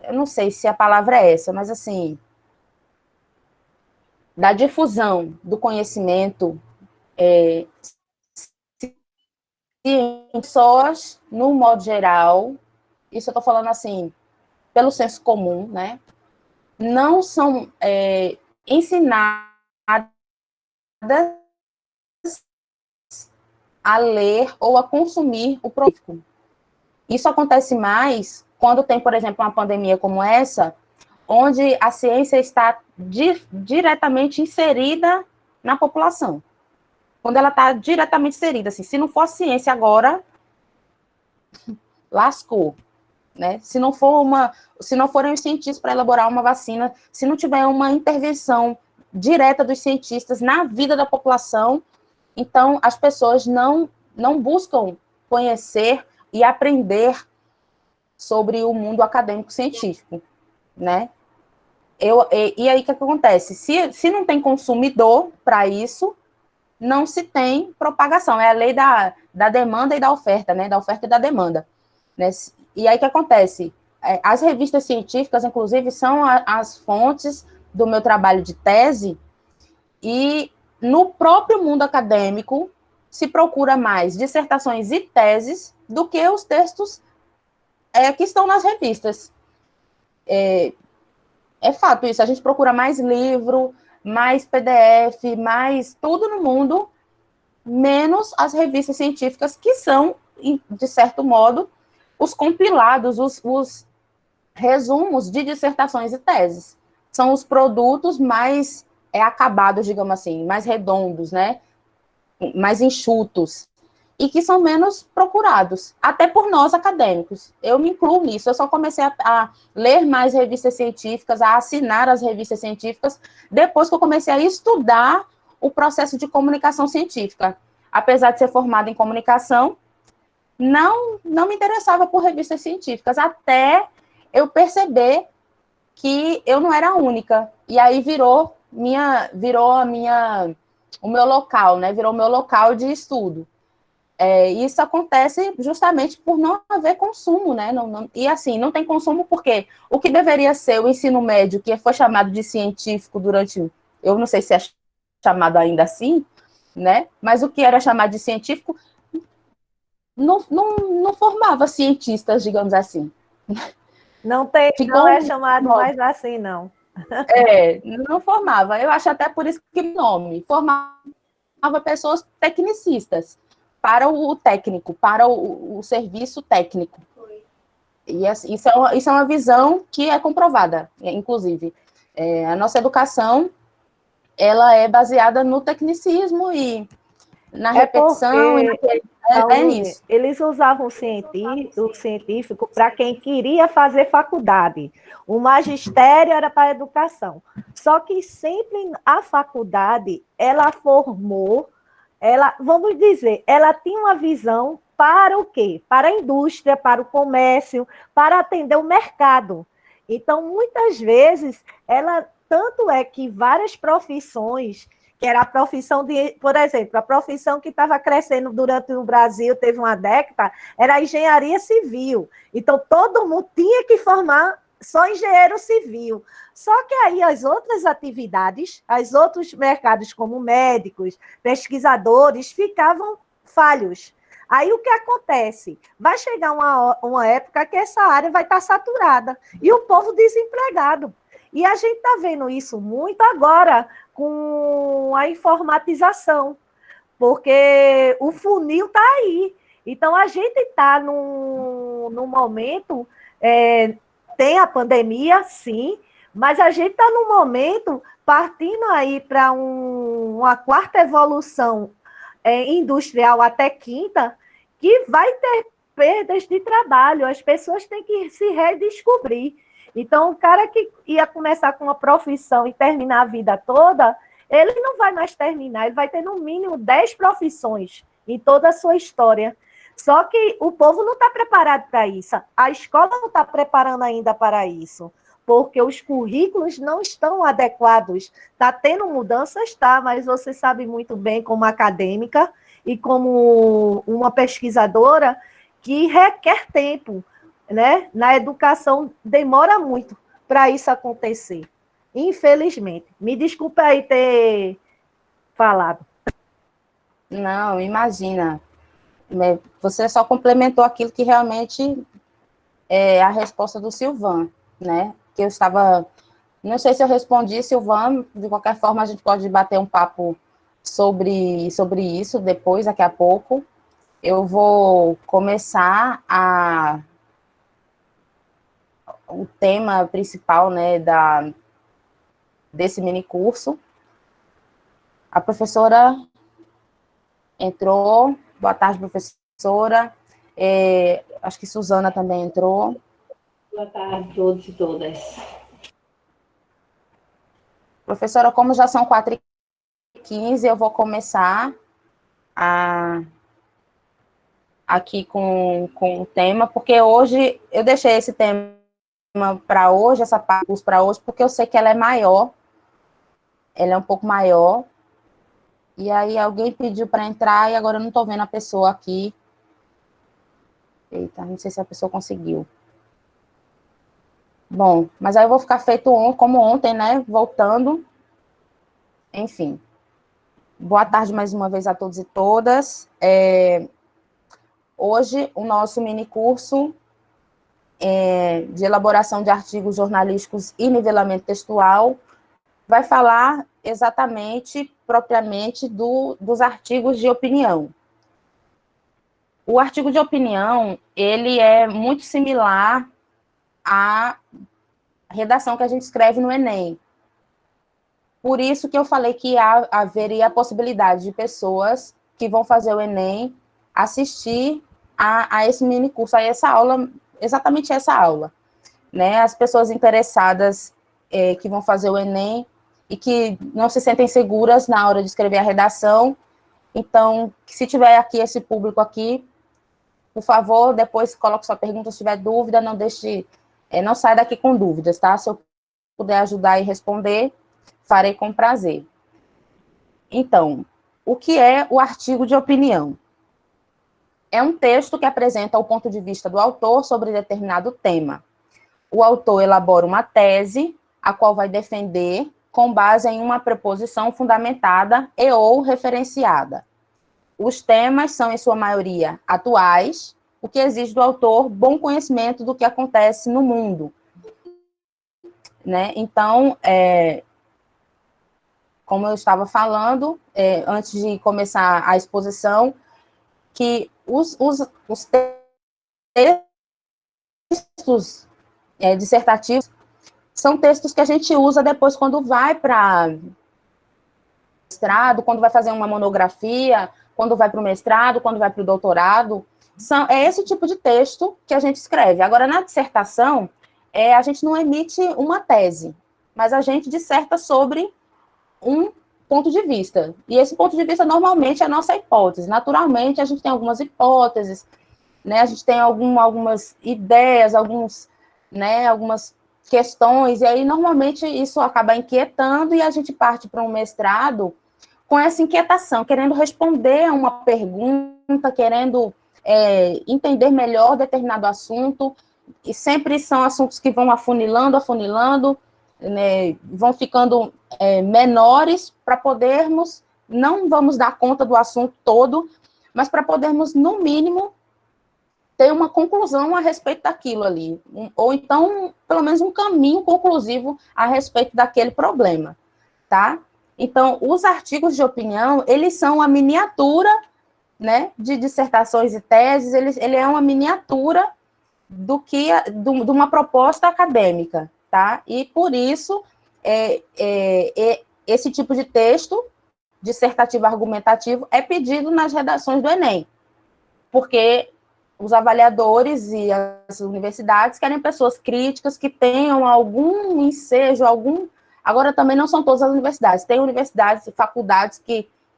eu não sei se a palavra é essa, mas assim, da difusão do conhecimento em pessoas, no modo geral, isso eu estou falando assim, pelo senso comum, né? Não são ensinadas a ler ou a consumir o produto. Isso acontece mais quando tem, por exemplo, uma pandemia como essa, onde a ciência está diretamente inserida na população. Quando ela está diretamente inserida, assim, se não for ciência agora, lascou, né? Se não forem os cientistas para elaborar uma vacina, se não tiver uma intervenção direta dos cientistas na vida da população, então as pessoas não buscam conhecer e aprender sobre o mundo acadêmico científico, né? E aí o que acontece? Se não tem consumidor para isso, não se tem propagação. É a lei da demanda e da oferta, né? Da oferta e da demanda. Né? E aí o que acontece? As revistas científicas, inclusive, são as fontes do meu trabalho de tese, e no próprio mundo acadêmico se procura mais dissertações e teses do que os textos que estão nas revistas. É fato isso, a gente procura mais livro, mais PDF, mais tudo no mundo, menos as revistas científicas, que são, de certo modo, os compilados, os resumos de dissertações e teses. São os produtos mais acabados, digamos assim, mais redondos, né? Mais enxutos, e que são menos procurados, até por nós acadêmicos. Eu me incluo nisso, eu só comecei a ler mais revistas científicas, a assinar as revistas científicas, depois que eu comecei a estudar o processo de comunicação científica. Apesar de ser formada em comunicação, não me interessava por revistas científicas, até eu perceber que eu não era a única. E aí virou o meu local, né? Virou o meu local de estudo. Isso acontece justamente por não haver consumo, né? E assim, não tem consumo porque o que deveria ser o ensino médio, que foi chamado de científico durante, eu não sei se é chamado ainda assim, né? Mas o que era chamado de científico não formava cientistas, digamos assim. Não é chamado mais assim, não. Não formava. Eu acho até por isso que o nome formava pessoas tecnicistas para o técnico, para o serviço técnico. E isso é uma visão que é comprovada, inclusive. A nossa educação, ela é baseada no tecnicismo e na repetição. Nisso. Eles usavam o científico para quem queria fazer faculdade. O magistério era para a educação. Só que sempre a faculdade, ela formou, vamos dizer, ela tinha uma visão para o quê? Para a indústria, para o comércio, para atender o mercado. Então, muitas vezes, tanto é que várias profissões, que era a profissão por exemplo, a profissão que estava crescendo durante o Brasil, teve uma década, era a engenharia civil. Então, todo mundo tinha que formar só engenheiro civil. Só que aí as outras atividades, os outros mercados, como médicos, pesquisadores, ficavam falhos. Aí o que acontece? Vai chegar uma época que essa área vai estar saturada e o povo desempregado. E a gente está vendo isso muito agora com a informatização, porque o funil está aí. Então, a gente está num momento, tem a pandemia, sim, mas a gente está num momento partindo aí para uma quarta evolução industrial até quinta, que vai ter perdas de trabalho, as pessoas têm que se redescobrir. Então, o cara que ia começar com uma profissão e terminar a vida toda, ele não vai mais terminar, ele vai ter no mínimo 10 profissões em toda a sua história. Só que o povo não está preparado para isso, a escola não está preparando ainda para isso, porque os currículos não estão adequados. Está tendo mudanças, tá, mas você sabe muito bem, como acadêmica e como uma pesquisadora, que requer tempo. né? Na educação demora muito para isso acontecer. Infelizmente. Me desculpe aí ter falado. Não, imagina. Você só complementou aquilo que realmente é a resposta do Silvan, né? Que eu estava... Não sei se eu respondi, Silvan, de qualquer forma a gente pode bater um papo sobre isso depois, daqui a pouco. Eu vou começar o tema principal, né, desse mini curso. A professora entrou. Boa tarde, professora. Acho que Suzana também entrou. Boa tarde a todos e todas. Professora, como já são 4h15, eu vou começar aqui com o tema, porque hoje eu deixei esse tema para hoje, essa parte para hoje, porque eu sei que ela é maior, ela é um pouco maior, e aí alguém pediu para entrar, e agora eu não estou vendo a pessoa aqui. Eita, não sei se a pessoa conseguiu. Bom, mas aí eu vou ficar feito como ontem, né, voltando. Enfim. Boa tarde mais uma vez a todos e todas. Hoje, o nosso mini curso de elaboração de artigos jornalísticos e nivelamento textual vai falar exatamente, propriamente, dos artigos de opinião. O artigo de opinião, ele é muito similar à redação que a gente escreve no Enem. Por isso que eu falei que haveria a possibilidade de pessoas que vão fazer o Enem assistir a esse mini curso, a essa aula, exatamente essa aula, né? As pessoas interessadas que vão fazer o Enem e que não se sentem seguras na hora de escrever a redação. Então, se tiver aqui esse público aqui, por favor, depois coloque sua pergunta, se tiver dúvida, não deixe, não saia daqui com dúvidas, tá? Se eu puder ajudar e responder, farei com prazer. Então, o que é o artigo de opinião? É um texto que apresenta o ponto de vista do autor sobre determinado tema. O autor elabora uma tese, a qual vai defender com base em uma preposição fundamentada e ou referenciada. Os temas são, em sua maioria, atuais, o que exige do autor bom conhecimento do que acontece no mundo, né? Então, como eu estava falando, antes de começar a exposição, que os textos dissertativos são textos que a gente usa depois quando vai para mestrado, quando vai fazer uma monografia, quando vai para o mestrado, quando vai para o doutorado. É esse tipo de texto que a gente escreve. Agora, na dissertação, a gente não emite uma tese, mas a gente disserta sobre um ponto de vista. E esse ponto de vista, normalmente, é a nossa hipótese. Naturalmente, a gente tem algumas hipóteses, né? A gente tem algumas ideias, algumas questões, e aí, normalmente, isso acaba inquietando e a gente parte para um mestrado com essa inquietação, querendo responder a uma pergunta, querendo entender melhor determinado assunto, e sempre são assuntos que vão afunilando, né, vão ficando menores para podermos, não vamos dar conta do assunto todo, mas para podermos, no mínimo, ter uma conclusão a respeito daquilo ali, ou então, pelo menos um caminho conclusivo a respeito daquele problema, tá? Então, os artigos de opinião, eles são a miniatura, né, de dissertações e teses, ele é uma miniatura de uma proposta acadêmica, tá? E, por isso, esse tipo de texto, dissertativo argumentativo, é pedido nas redações do Enem, porque os avaliadores e as universidades querem pessoas críticas que tenham algum ensejo, Agora, também não são todas as universidades. Tem universidades e faculdades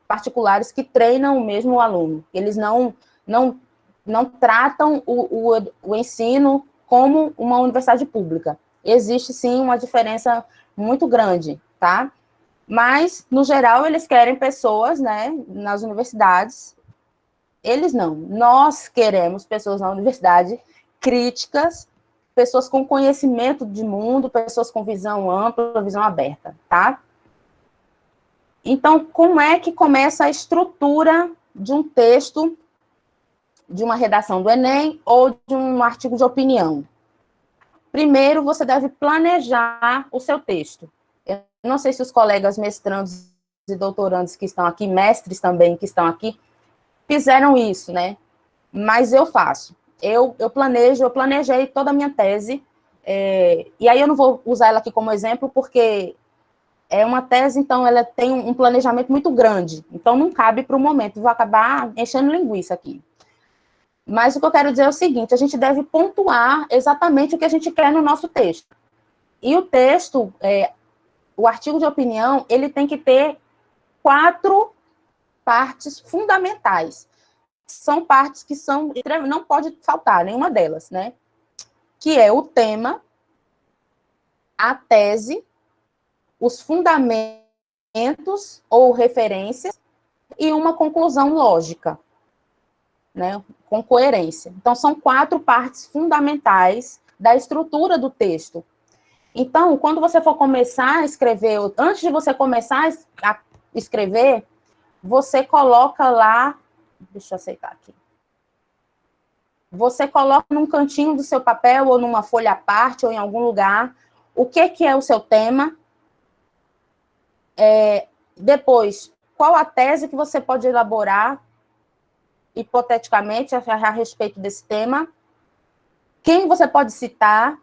particulares que treinam mesmo o aluno. Eles não tratam o ensino como uma universidade pública. Existe, sim, uma diferença muito grande, tá? Mas, no geral, eles querem pessoas, né, nas universidades. Eles não. Nós queremos pessoas na universidade críticas, pessoas com conhecimento de mundo, pessoas com visão ampla, visão aberta, tá? Então, como é que começa a estrutura de um texto, de uma redação do Enem ou de um artigo de opinião? Primeiro, você deve planejar o seu texto. Eu não sei se os colegas mestrandos e doutorandos que estão aqui, mestres também que estão aqui, fizeram isso, né? Mas eu faço. Eu planejei toda a minha tese, e aí eu não vou usar ela aqui como exemplo, porque é uma tese, então ela tem um planejamento muito grande, então não cabe para o momento, vou acabar enchendo linguiça aqui. Mas o que eu quero dizer é o seguinte, a gente deve pontuar exatamente o que a gente quer no nosso texto. E o texto, o artigo de opinião, ele tem que ter 4 partes fundamentais. São partes que não pode faltar nenhuma delas, né? Que é o tema, a tese, os fundamentos ou referências e uma conclusão lógica, né? Com coerência. Então, são 4 partes fundamentais da estrutura do texto. Então, quando você for começar a escrever, antes de você começar a escrever, você coloca lá, deixa eu aceitar aqui. Você coloca num cantinho do seu papel, ou numa folha à parte, ou em algum lugar, o que é o seu tema. Depois, qual a tese que você pode elaborar, hipoteticamente, a respeito desse tema. Quem você pode citar,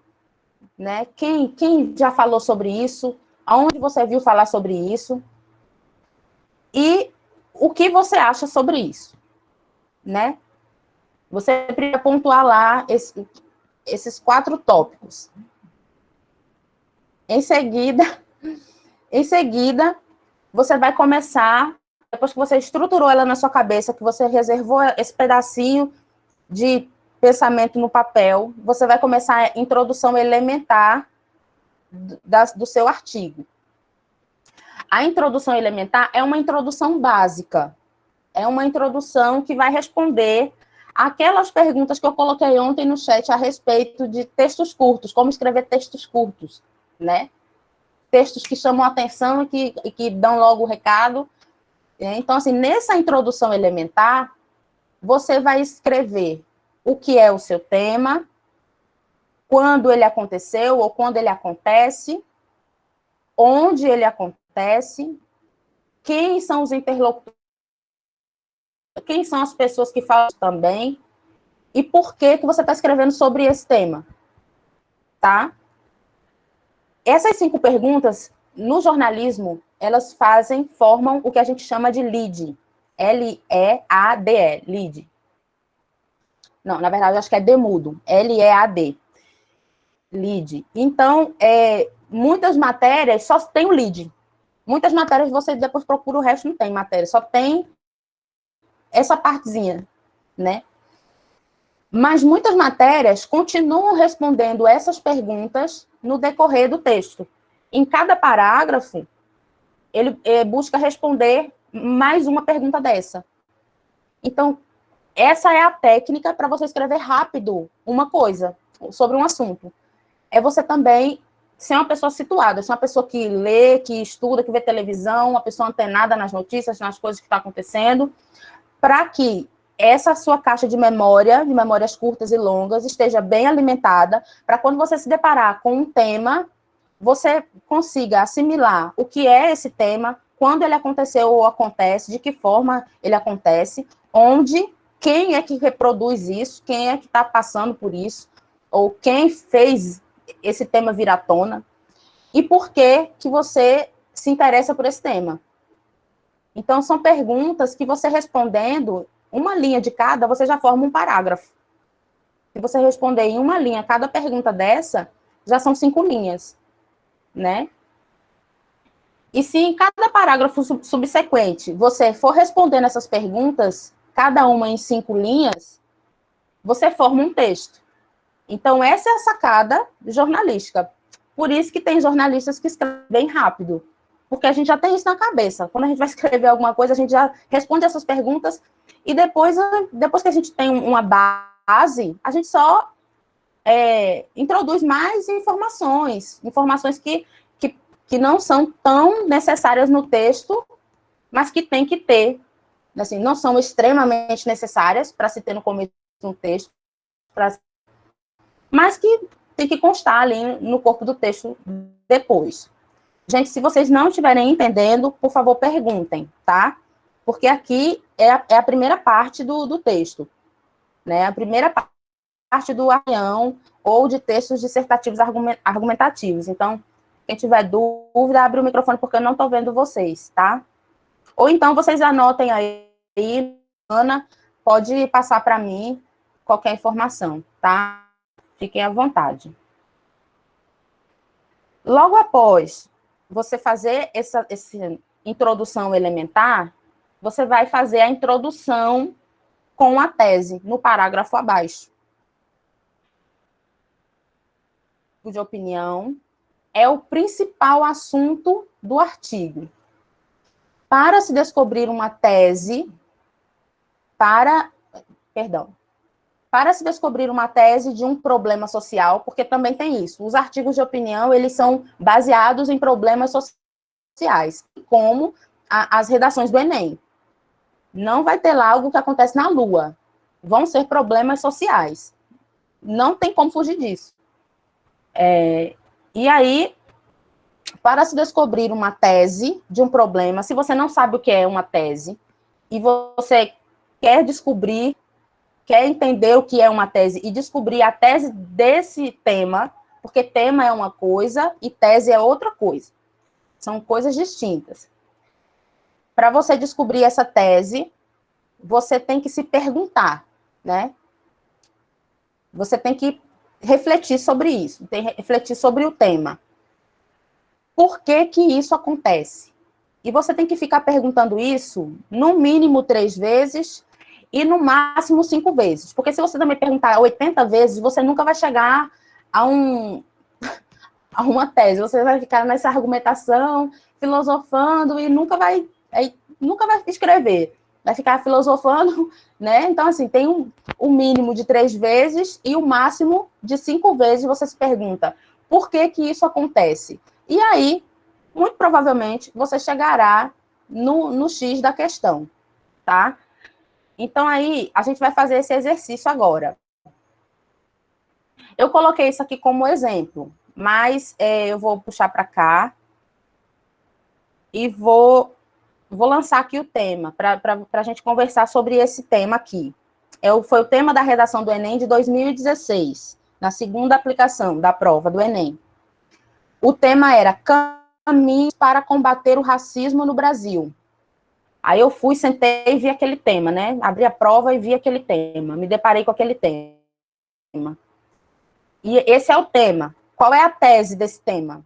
né? Quem já falou sobre isso, aonde você viu falar sobre isso, e o que você acha sobre isso, né? Você precisa pontuar lá esses 4 tópicos. Em seguida, você vai começar, depois que você estruturou ela na sua cabeça, que você reservou esse pedacinho de pensamento no papel, você vai começar a introdução elementar do seu artigo. A introdução elementar é uma introdução básica. É uma introdução que vai responder aquelas perguntas que eu coloquei ontem no chat a respeito de textos curtos, como escrever textos curtos, né? Textos que chamam a atenção e que dão logo o recado. Então, assim, nessa introdução elementar, você vai escrever o que é o seu tema, quando ele aconteceu ou quando ele acontece, onde ele acontece, quem são os interlocutores, quem são as pessoas que falam também, e por que você está escrevendo sobre esse tema, tá? Essas 5 perguntas, no jornalismo, elas formam o que a gente chama de lead. L-E-A-D-E, lead. Não, na verdade, eu acho que é demudo. L-E-A-D. Lead. Então, muitas matérias só tem o lead. Muitas matérias você depois procura, o resto não tem matéria. Só tem essa partezinha, né? Mas muitas matérias continuam respondendo essas perguntas no decorrer do texto. Em cada parágrafo, ele busca responder mais uma pergunta dessa. Então, essa é a técnica para você escrever rápido uma coisa sobre um assunto. É você também ser uma pessoa situada, ser uma pessoa que lê, que estuda, que vê televisão, uma pessoa antenada nas notícias, nas coisas que estão acontecendo, para que essa sua caixa de memórias curtas e longas, esteja bem alimentada, para quando você se deparar com um tema, você consiga assimilar o que é esse tema, quando ele aconteceu ou acontece, de que forma ele acontece, onde, quem é que reproduz isso, quem é que está passando por isso, ou quem fez esse tema vir à tona, e por que você se interessa por esse tema. Então, são perguntas que você respondendo uma linha de cada, você já forma um parágrafo. Se você responder em uma linha cada pergunta dessa, já são 5 linhas, né? E se em cada parágrafo subsequente você for respondendo essas perguntas, cada uma em 5 linhas, você forma um texto. Então, essa é a sacada jornalística. Por isso que tem jornalistas que escrevem rápido. Porque a gente já tem isso na cabeça. Quando a gente vai escrever alguma coisa, a gente já responde essas perguntas e depois que a gente tem uma base, a gente só introduz mais informações que não são tão necessárias no texto, mas que tem que ter, assim, não são extremamente necessárias para se ter no começo de um texto, mas que tem que constar ali no corpo do texto depois. Gente, se vocês não estiverem entendendo, por favor, perguntem, tá? Porque aqui é a primeira parte do texto, né? A primeira parte do arranhão ou de textos dissertativos argumentativos. Então, quem tiver dúvida, abre o microfone, porque eu não estou vendo vocês, tá? Ou então, vocês anotem aí, Ana, pode passar para mim qualquer informação, tá? Fiquem à vontade. Logo após você fazer essa introdução elementar, você vai fazer a introdução com a tese, no parágrafo abaixo. De opinião é o principal assunto do artigo. Para se descobrir uma tese, para se descobrir uma tese de um problema social, porque também tem isso. Os artigos de opinião, eles são baseados em problemas sociais, como as redações do Enem. Não vai ter lá algo que acontece na Lua. Vão ser problemas sociais. Não tem como fugir disso. E aí, para se descobrir uma tese de um problema, se você não sabe o que é uma tese, e você quer descobrir, quer entender o que é uma tese e descobrir a tese desse tema, porque tema é uma coisa e tese é outra coisa. São coisas distintas. Para você descobrir essa tese, você tem que se perguntar, né? Você tem que refletir sobre isso, tem que refletir sobre o tema. Por que que isso acontece? E você tem que ficar perguntando isso, no mínimo 3 vezes, e no máximo 5 vezes. Porque se você também perguntar 80 vezes, você nunca vai chegar a uma tese. Você vai ficar nessa argumentação, filosofando, e nunca vai escrever. Vai ficar filosofando, né? Então, assim, tem um mínimo de 3 vezes e o máximo de 5 vezes você se pergunta por que que isso acontece? E aí, muito provavelmente, você chegará no X da questão, tá? Então, aí, a gente vai fazer esse exercício agora. Eu coloquei isso aqui como exemplo, mas eu vou puxar para cá e vou lançar aqui o tema, para a gente conversar sobre esse tema aqui. Foi o tema da redação do Enem de 2016, na segunda aplicação da prova do Enem. O tema era caminhos para combater o racismo no Brasil. Aí eu fui, sentei e vi aquele tema, né? Abri a prova e vi aquele tema, me deparei com aquele tema. E esse é o tema. Qual é a tese desse tema?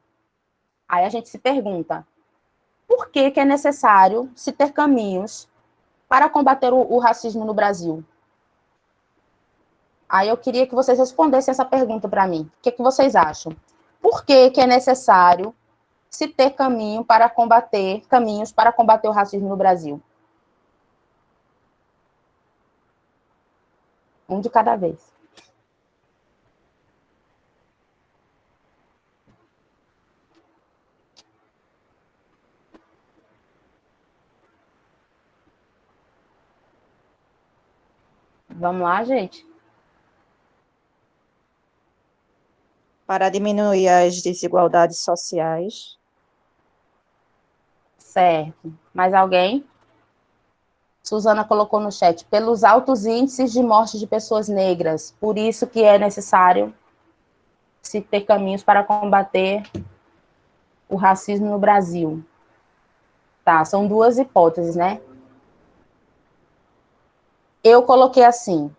Aí a gente se pergunta, por que que é necessário se ter caminhos para combater o racismo no Brasil? Aí eu queria que vocês respondessem essa pergunta para mim. O que que vocês acham? Por que que é necessário se ter caminhos para combater o racismo no Brasil? Um de cada vez. Vamos lá, gente? Para diminuir as desigualdades sociais. Certo. Mais alguém? Suzana colocou no chat, pelos altos índices de morte de pessoas negras, por isso que é necessário se ter caminhos para combater o racismo no Brasil. Tá, são 2 hipóteses, né? Eu coloquei assim,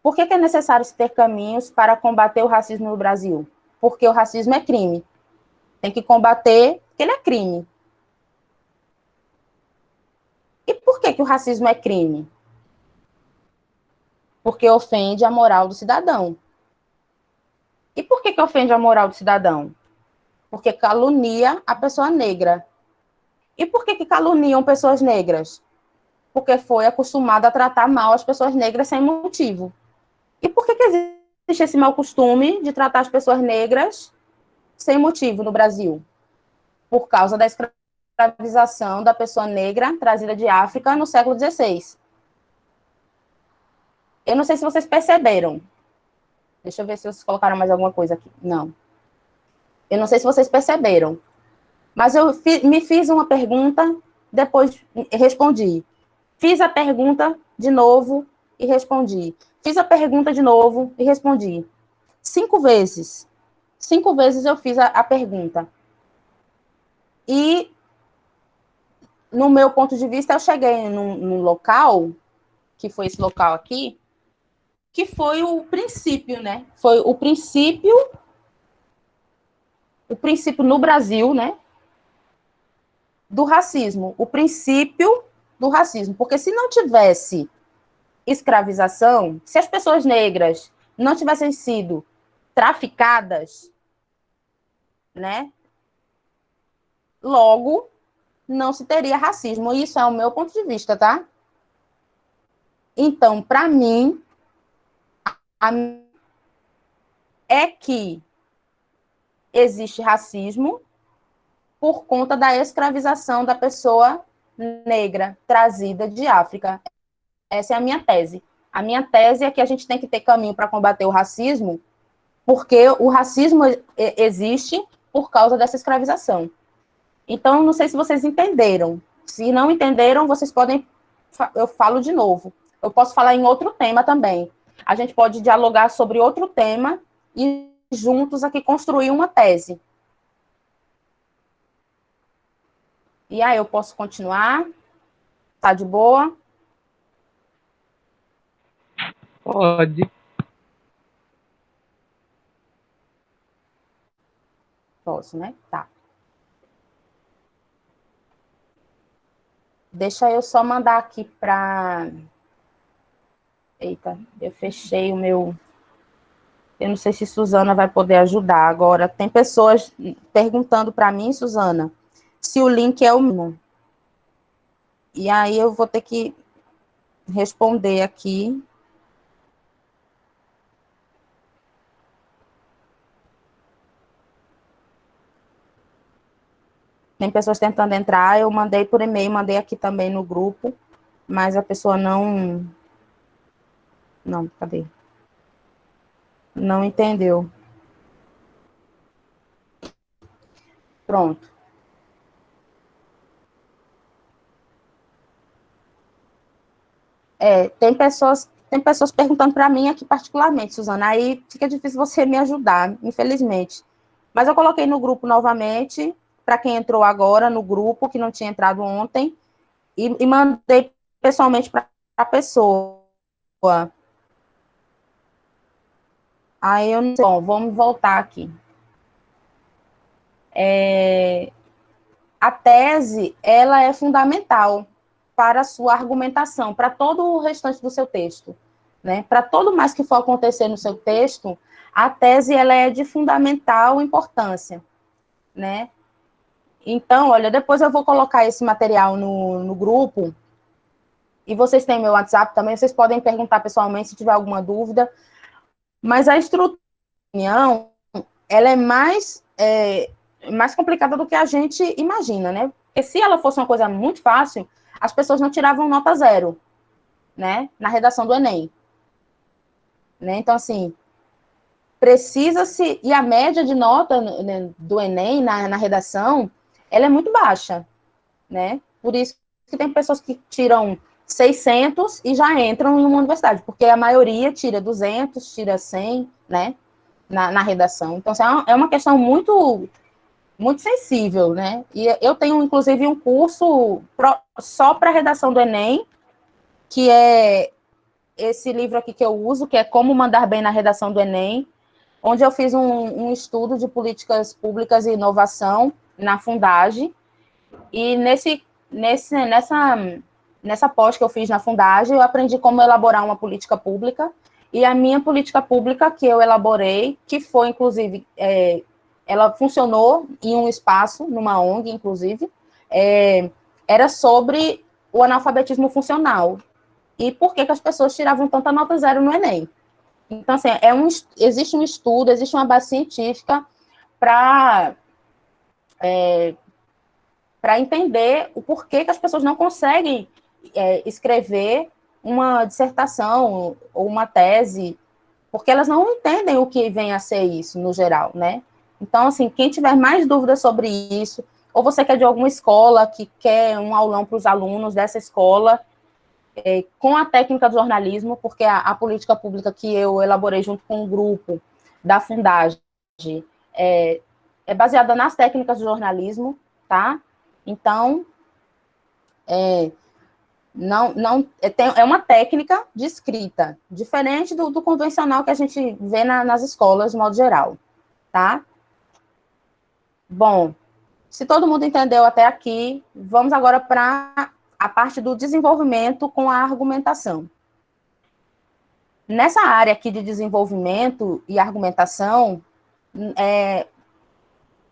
por que que é necessário se ter caminhos para combater o racismo no Brasil? Porque o racismo é crime. Tem que combater, porque ele é crime. E por que que o racismo é crime? Porque ofende a moral do cidadão. E por que que ofende a moral do cidadão? Porque calunia a pessoa negra. E por que que caluniam pessoas negras? Porque foi acostumado a tratar mal as pessoas negras sem motivo. E por que que esse mau costume de tratar as pessoas negras sem motivo no Brasil, por causa da escravização da pessoa negra trazida de África no século XVI. Eu não sei se vocês perceberam. Deixa eu ver se vocês colocaram mais alguma coisa aqui. Não. Eu não sei se vocês perceberam. Mas eu me fiz uma pergunta, depois respondi. Fiz a pergunta de novo e respondi. Fiz a pergunta de novo e respondi. 5 vezes. 5 vezes eu fiz a pergunta. E, no meu ponto de vista, eu cheguei num local, que foi esse local aqui, que foi o princípio, né? Foi o princípio no Brasil, né? Do racismo. O princípio do racismo. Porque se não tivesse escravização, se as pessoas negras não tivessem sido traficadas, né? Logo, não se teria racismo. Isso é o meu ponto de vista, tá? Então, para mim, é que existe racismo por conta da escravização da pessoa negra trazida de África. Essa é a minha tese. A minha tese é que a gente tem que ter caminho para combater o racismo, porque o racismo existe por causa dessa escravização. Então, não sei se vocês entenderam. Se não entenderam, vocês podem... Eu falo de novo. Eu posso falar em outro tema também. A gente pode dialogar sobre outro tema e juntos aqui construir uma tese. E aí, eu posso continuar? Tá de boa? Pode. Posso, né? Tá. Deixa eu só mandar aqui para... Eita, eu fechei o meu... Eu não sei se Suzana vai poder ajudar. Agora, tem pessoas perguntando para mim, Suzana, se o link é o mesmo. E aí eu vou ter que responder aqui. Tem pessoas tentando entrar, eu mandei por e-mail, mandei aqui também no grupo, mas a pessoa não... Não, cadê? Não entendeu. Pronto. Tem pessoas perguntando para mim aqui particularmente, Suzana, aí fica difícil você me ajudar, infelizmente. Mas eu coloquei no grupo novamente, para quem entrou agora no grupo, que não tinha entrado ontem, e mandei pessoalmente para a pessoa. Aí eu não sei. Bom, vamos voltar aqui. A tese, ela é fundamental para a sua argumentação, para todo o restante do seu texto, né? Para todo mais que for acontecer no seu texto, a tese, ela é de fundamental importância, né? Então, olha, depois eu vou colocar esse material no grupo, e vocês têm meu WhatsApp também, vocês podem perguntar pessoalmente se tiver alguma dúvida, mas a estrutura da reunião, ela é mais complicada do que a gente imagina, né? Porque se ela fosse uma coisa muito fácil, as pessoas não tiravam nota 0, né? Na redação do Enem. Né? Então, assim, precisa-se... E a média de nota, né, do Enem na redação, ela é muito baixa, né? Por isso que tem pessoas que tiram 600 e já entram em uma universidade, porque a maioria tira 200, tira 100, né? Na redação. Então, assim, é uma questão muito sensível, né? E eu tenho, inclusive, um curso só para redação do Enem, que é esse livro aqui que eu uso, que é Como Mandar Bem na Redação do Enem, onde eu fiz um estudo de políticas públicas e inovação na Fundagem, e nessa pós que eu fiz na Fundagem, eu aprendi como elaborar uma política pública, e a minha política pública que eu elaborei, que foi, inclusive, ela funcionou em um espaço, numa ONG, inclusive, era sobre o analfabetismo funcional. E por que as pessoas tiravam tanta nota 0 no Enem, Então, assim, existe um estudo, existe uma base científica para entender o porquê que as pessoas não conseguem escrever uma dissertação ou uma tese, porque elas não entendem o que vem a ser isso, no geral, né? Então, assim, quem tiver mais dúvidas sobre isso, ou você quer de alguma escola que quer um aulão para os alunos dessa escola, com a técnica do jornalismo, porque a política pública que eu elaborei junto com um grupo da Fundagem é baseada nas técnicas do jornalismo, tá? Então, é uma técnica de escrita, diferente do convencional que a gente vê nas escolas, de modo geral, tá? Bom, se todo mundo entendeu até aqui, vamos agora para a parte do desenvolvimento com a argumentação. Nessa área aqui de desenvolvimento e argumentação,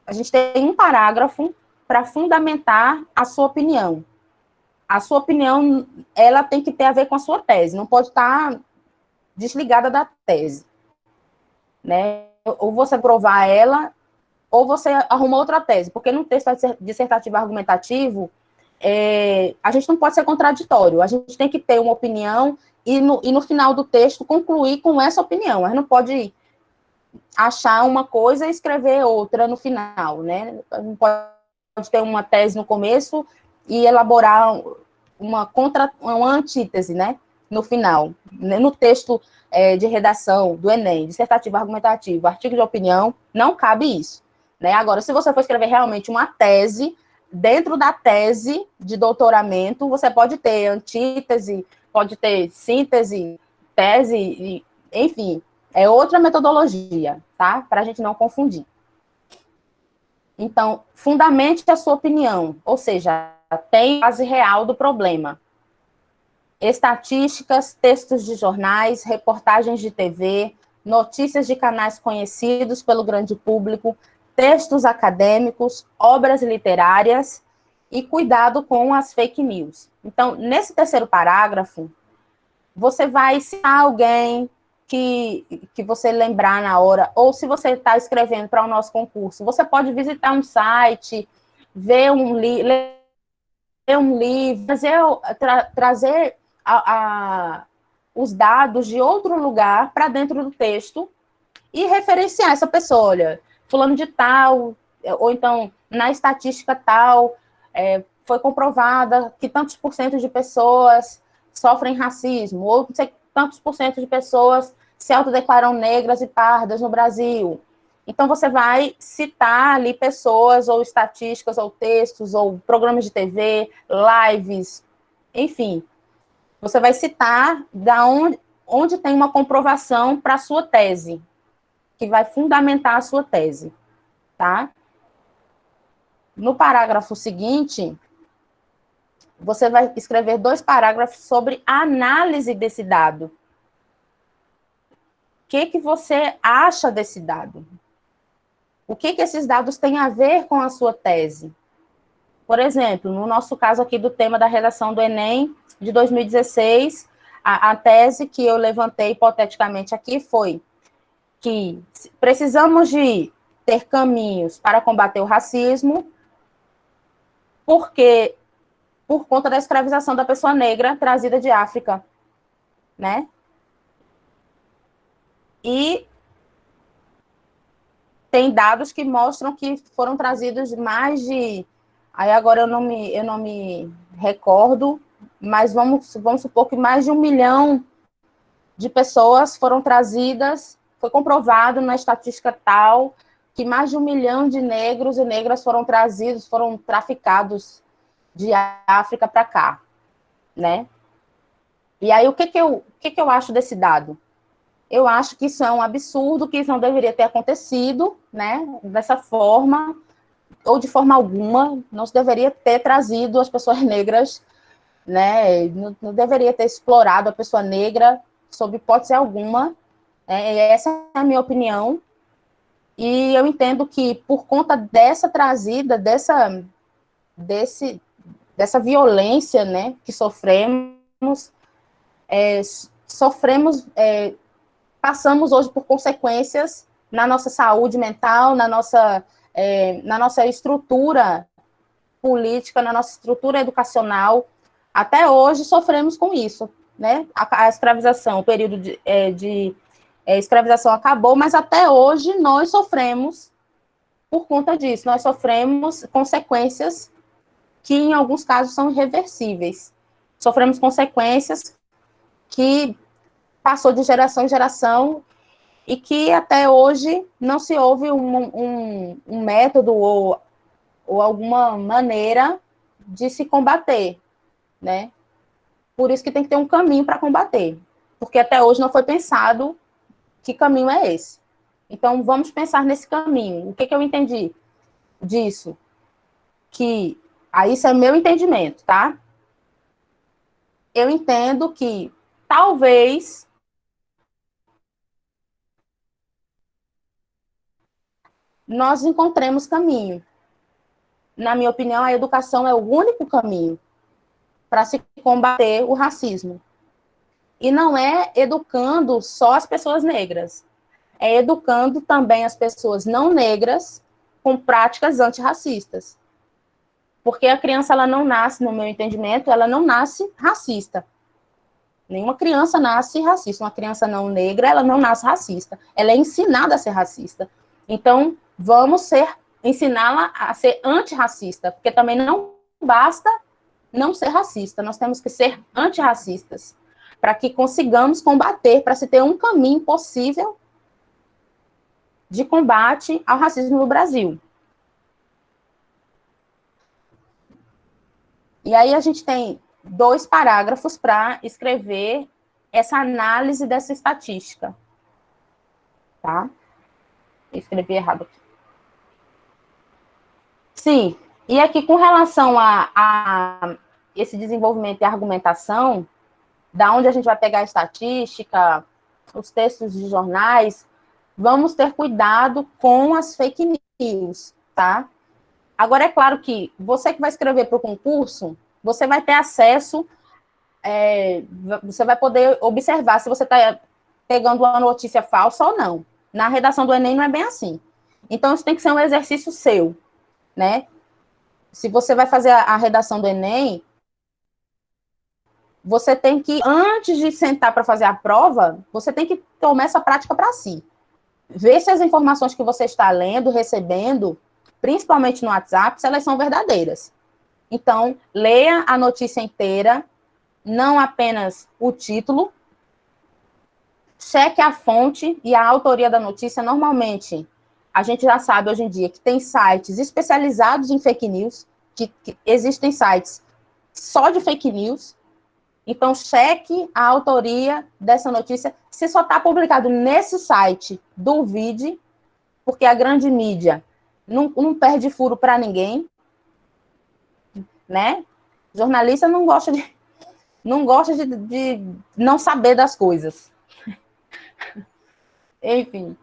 a gente tem um parágrafo para fundamentar a sua opinião. A sua opinião, ela tem que ter a ver com a sua tese, não pode estar desligada da tese, né? Ou você provar ela, ou você arruma outra tese, porque no texto dissertativo argumentativo, a gente não pode ser contraditório, a gente tem que ter uma opinião e no final do texto concluir com essa opinião, a gente não pode achar uma coisa e escrever outra no final, né? Não pode ter uma tese no começo e elaborar uma antítese, né, no final. No texto de redação do Enem, dissertativo, argumentativo, artigo de opinião, não cabe isso, né? Agora, se você for escrever realmente uma tese, dentro da tese de doutoramento, você pode ter antítese, pode ter síntese, tese, enfim, é outra metodologia, tá? Para a gente não confundir. Então, fundamente a sua opinião, ou seja, tem base real do problema. Estatísticas, textos de jornais, reportagens de TV, notícias de canais conhecidos pelo grande público, textos acadêmicos, obras literárias e cuidado com as fake news. Então, nesse terceiro parágrafo, você vai citar alguém que você lembrar na hora, ou se você está escrevendo para o nosso concurso, você pode visitar um site, ler um livro, trazer os dados de outro lugar para dentro do texto e referenciar essa pessoa, olha, fulano de tal, ou então, na estatística tal, foi comprovada que tantos por cento de pessoas sofrem racismo, ou não sei tantos por cento de pessoas se autodeclaram negras e pardas no Brasil. Então, você vai citar ali pessoas, ou estatísticas, ou textos, ou programas de TV, lives, enfim. Você vai citar onde tem uma comprovação para a sua tese, que vai fundamentar a sua tese, tá? No parágrafo seguinte, você vai escrever 2 parágrafos sobre a análise desse dado. O que você acha desse dado? O que esses dados têm a ver com a sua tese? Por exemplo, no nosso caso aqui do tema da redação do Enem de 2016, a tese que eu levantei hipoteticamente aqui foi que precisamos de ter caminhos para combater o racismo, porque por conta da escravização da pessoa negra trazida de África, né? E tem dados que mostram que foram trazidos mais de... Aí agora eu não me recordo, mas vamos supor que mais de 1 milhão de pessoas foram trazidas, foi comprovado na estatística tal, que mais de 1 milhão de negros e negras foram trazidos, foram traficados de África para cá, né? E aí, o que eu acho desse dado? Eu acho que isso é um absurdo, que isso não deveria ter acontecido, né, dessa forma, ou de forma alguma, não se deveria ter trazido as pessoas negras, né, não deveria ter explorado a pessoa negra, sob hipótese alguma, essa é a minha opinião, e eu entendo que, por conta dessa trazida, dessa violência, né, que sofremos passamos hoje por consequências na nossa saúde mental, na nossa estrutura política, na nossa estrutura educacional. Até hoje sofremos com isso, né? A escravização, o período de escravização acabou, mas até hoje nós sofremos por conta disso. Nós sofremos consequências que, em alguns casos, são irreversíveis. Sofremos consequências que passou de geração em geração e que até hoje não se houve um método ou alguma maneira de se combater, né? Por isso que tem que ter um caminho para combater, porque até hoje não foi pensado que caminho é esse. Então, vamos pensar nesse caminho. O que eu entendi disso? Que, isso é meu entendimento, tá? Eu entendo que, talvez, nós encontremos caminho. Na minha opinião, a educação é o único caminho para se combater o racismo. E não é educando só as pessoas negras, é educando também as pessoas não negras com práticas antirracistas. Porque a criança, ela não nasce, no meu entendimento, ela não nasce racista. Nenhuma criança nasce racista. Uma criança não negra, ela não nasce racista. Ela é ensinada a ser racista. Então, vamos ensiná-la a ser antirracista, porque também não basta não ser racista, nós temos que ser antirracistas, para que consigamos combater, para se ter um caminho possível de combate ao racismo no Brasil. E aí a gente tem 2 parágrafos para escrever essa análise dessa estatística. Tá? Escrevi errado aqui. Sim, e aqui com relação a esse desenvolvimento e argumentação, da onde a gente vai pegar a estatística, os textos de jornais, vamos ter cuidado com as fake news, tá? Agora, é claro que você que vai escrever para o concurso, você vai ter acesso, você vai poder observar se você está pegando uma notícia falsa ou não. Na redação do Enem não é bem assim. Então, isso tem que ser um exercício seu, né? Se você vai fazer a redação do Enem, você tem que, antes de sentar para fazer a prova, você tem que tomar essa prática para si. Ver se as informações que você está lendo, recebendo, principalmente no WhatsApp, se elas são verdadeiras. Então, leia a notícia inteira, não apenas o título, cheque a fonte e a autoria da notícia. Normalmente, a gente já sabe hoje em dia que tem sites especializados em fake news, que existem sites só de fake news. Então, cheque a autoria dessa notícia. Se só está publicado nesse site, duvide, porque a grande mídia não perde furo para ninguém, né? Jornalista não gosta de não saber das coisas. Enfim.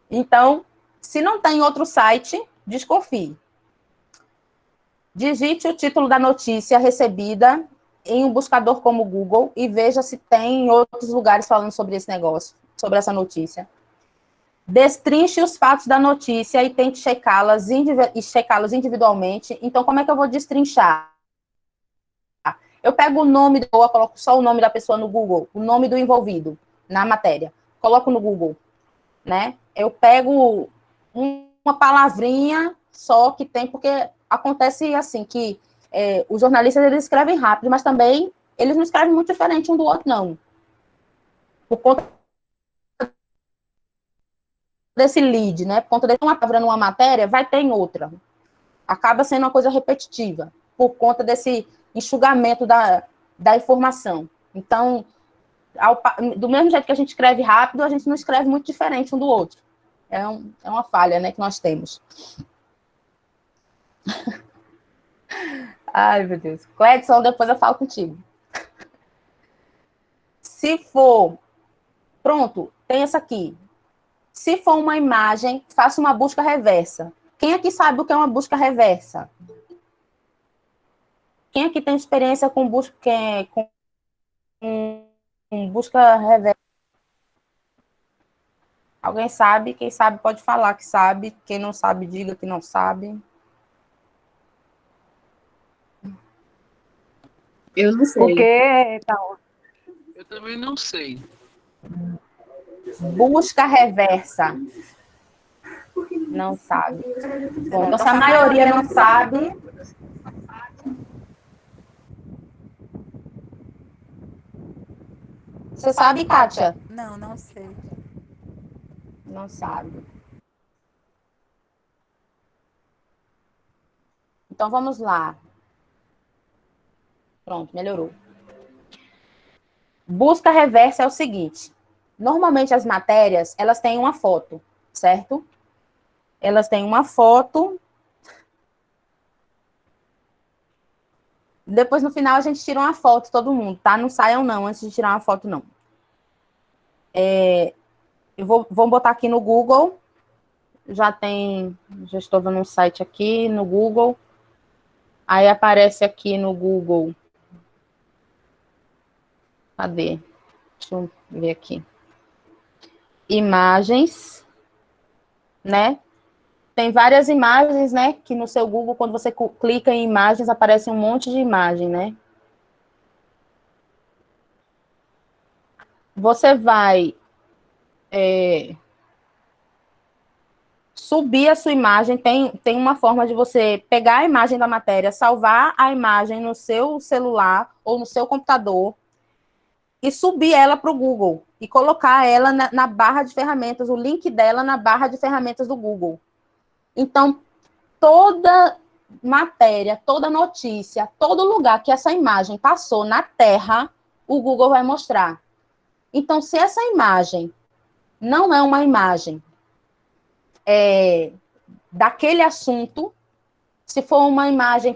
Então, se não tem outro site, desconfie. Digite o título da notícia recebida em um buscador como o Google e veja se tem outros lugares falando sobre esse negócio, sobre essa notícia. Destrinche os fatos da notícia e tente checá-los individualmente. Então, como é que eu vou destrinchar? Eu pego o nome, eu coloco só o nome da pessoa no Google, o nome do envolvido na matéria. Coloco no Google, né? Eu pego uma palavrinha só que tem, porque acontece assim, que os jornalistas, eles escrevem rápido, mas também eles não escrevem muito diferente um do outro, não. Por conta desse lead, né? Por conta de uma palavra numa matéria, vai ter em outra. Acaba sendo uma coisa repetitiva, por conta desse enxugamento da informação. Então, do mesmo jeito que a gente escreve rápido, a gente não escreve muito diferente um do outro. É uma falha, né, que nós temos. Ai, meu Deus. Cledson, depois eu falo contigo. Se for... Pronto, tem essa aqui. Se for uma imagem, faça uma busca reversa. Quem aqui sabe o que é uma busca reversa? Quem aqui tem experiência com busca reversa? Alguém sabe? Quem sabe pode falar que sabe. Quem não sabe, diga que não sabe. Eu não sei. Porque, então, Eu também não sei. Busca reversa. Não sabe. Bom, então, se a maioria não sabe... Você sabe, Kátia? Não, não sei. Não sabe. Então, vamos lá. Pronto, melhorou. Busca reversa é o seguinte. Normalmente, as matérias, elas têm uma foto, certo? Elas têm uma foto. Depois, no final, a gente tira uma foto, todo mundo, tá? Não saiam, não, antes de tirar uma foto, não. Eu vou botar aqui no Google. Já estou vendo um site aqui no Google. Aí aparece aqui no Google. Cadê? Deixa eu ver aqui. Imagens, né? Tem várias imagens, né? Que no seu Google, quando você clica em imagens, aparece um monte de imagem, né? Você vai subir a sua imagem. Tem uma forma de você pegar a imagem da matéria, salvar a imagem no seu celular ou no seu computador e subir ela para o Google e colocar ela na barra de ferramentas, o link dela na barra de ferramentas do Google. Então, toda matéria, toda notícia, todo lugar que essa imagem passou na Terra, o Google vai mostrar. Então, se essa imagem não é uma imagem daquele assunto, se for uma imagem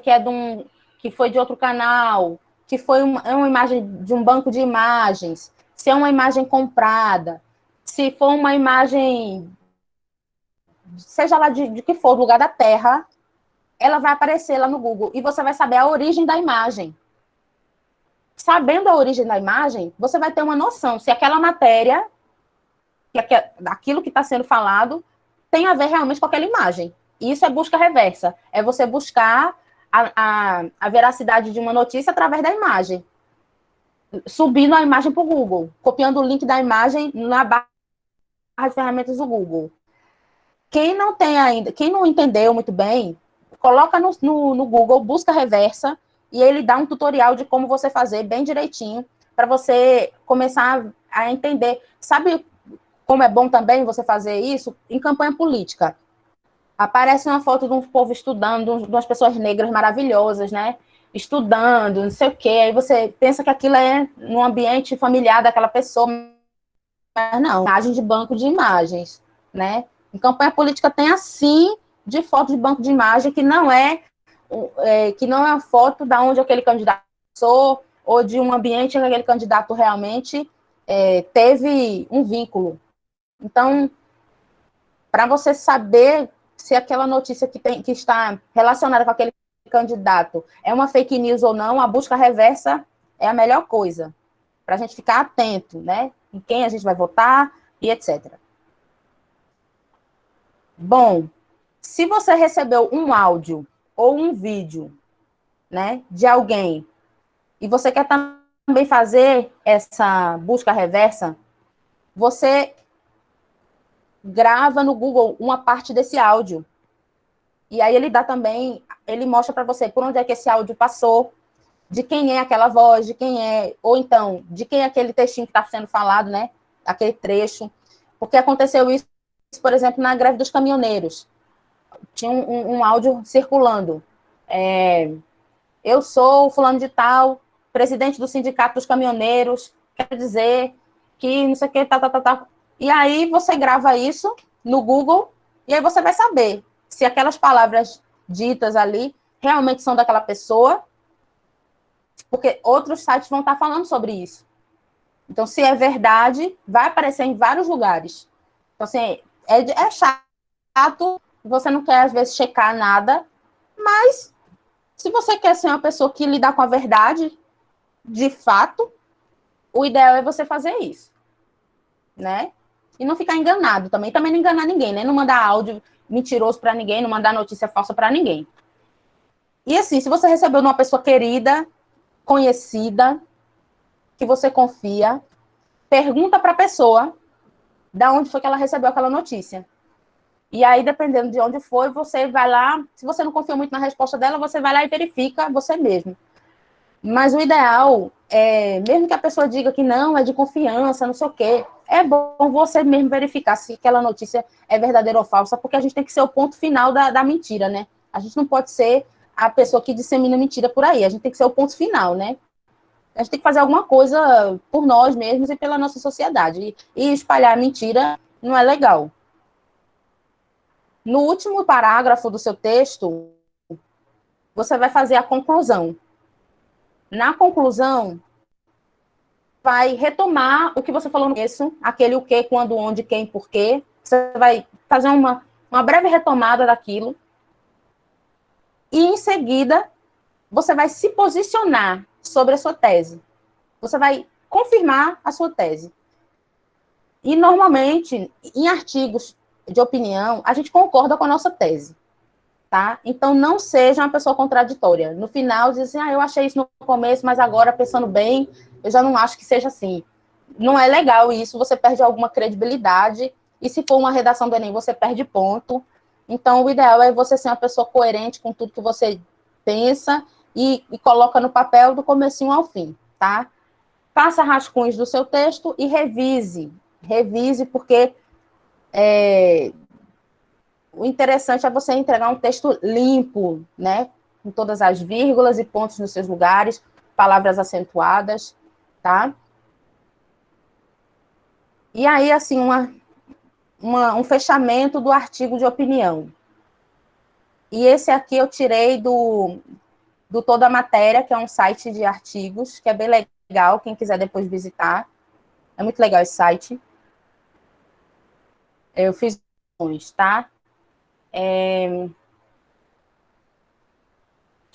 que foi de outro canal, que foi uma imagem de um banco de imagens, se é uma imagem comprada, se for uma imagem, seja lá de que for, do lugar da Terra, ela vai aparecer lá no Google e você vai saber a origem da imagem. Sabendo a origem da imagem, você vai ter uma noção se aquela matéria, aquilo que está sendo falado, tem a ver realmente com aquela imagem. Isso é busca reversa. É você buscar a veracidade de uma notícia através da imagem. Subindo a imagem para o Google. Copiando o link da imagem na barra de ferramentas do Google. Quem não entendeu muito bem, coloca no Google, busca reversa, e ele dá um tutorial de como você fazer bem direitinho, para você começar a entender. Sabe como é bom também você fazer isso? Em campanha política. Aparece uma foto de um povo estudando, de umas pessoas negras maravilhosas, né? Estudando, não sei o quê. Aí você pensa que aquilo é no ambiente familiar daquela pessoa, mas não. Imagem de banco de imagens, né? Em campanha política tem assim de foto de banco de imagem que não é a foto da onde aquele candidato passou ou de um ambiente em que aquele candidato realmente teve um vínculo. Então, para você saber se aquela notícia que está relacionada com aquele candidato é uma fake news ou não, a busca reversa é a melhor coisa, para a gente ficar atento, né? Em quem a gente vai votar e etc. Bom, se você recebeu um áudio ou um vídeo, né, de alguém, e você quer também fazer essa busca reversa, você grava no Google uma parte desse áudio. E aí ele mostra para você por onde é que esse áudio passou, de quem é aquela voz, de quem é, ou então, de quem é aquele textinho que está sendo falado, né? Aquele trecho. Porque aconteceu isso, por exemplo, na greve dos caminhoneiros. Tinha um áudio circulando. Eu sou fulano de tal, presidente do sindicato dos caminhoneiros, quero dizer que não sei o que, tá. E aí você grava isso no Google, e aí você vai saber se aquelas palavras ditas ali realmente são daquela pessoa, porque outros sites vão estar falando sobre isso. Então, se é verdade, vai aparecer em vários lugares. Então, assim, é chato, você não quer, às vezes, checar nada, mas se você quer ser uma pessoa que lida com a verdade, de fato, o ideal é você fazer isso, né? E não ficar enganado também. Também não enganar ninguém, né? Não mandar áudio mentiroso para ninguém, não mandar notícia falsa para ninguém. E assim, se você recebeu de uma pessoa querida, conhecida, que você confia, pergunta para a pessoa da onde foi que ela recebeu aquela notícia. E aí, dependendo de onde foi, você vai lá, se você não confia muito na resposta dela, você vai lá e verifica você mesmo. Mas o ideal é, mesmo que a pessoa diga que não, é de confiança, não sei o quê, é bom você mesmo verificar se aquela notícia é verdadeira ou falsa, porque a gente tem que ser o ponto final da mentira, né? A gente não pode ser a pessoa que dissemina mentira por aí, a gente tem que ser o ponto final, né? A gente tem que fazer alguma coisa por nós mesmos e pela nossa sociedade. E espalhar mentira não é legal. No último parágrafo do seu texto, você vai fazer a conclusão. Na conclusão, vai retomar o que você falou no começo, aquele o que, quando, onde, quem, porquê. Você vai fazer uma breve retomada daquilo. E, em seguida, você vai se posicionar sobre a sua tese. Você vai confirmar a sua tese. E, normalmente, em artigos de opinião, a gente concorda com a nossa tese. Tá? Então, não seja uma pessoa contraditória. No final, diz assim, eu achei isso no começo, mas agora, pensando bem, eu já não acho que seja assim. Não é legal isso, você perde alguma credibilidade, e se for uma redação do Enem, você perde ponto. Então, o ideal é você ser uma pessoa coerente com tudo que você pensa e coloca no papel do comecinho ao fim, tá? Faça rascunhos do seu texto e revise. Revise, porque o interessante é você entregar um texto limpo, né? Com todas as vírgulas e pontos nos seus lugares, palavras acentuadas, tá? E aí, assim, um fechamento do artigo de opinião. E esse aqui eu tirei do Toda a Matéria, que é um site de artigos, que é bem legal, quem quiser depois visitar. É muito legal esse site. Eu fiz, tá? Deixa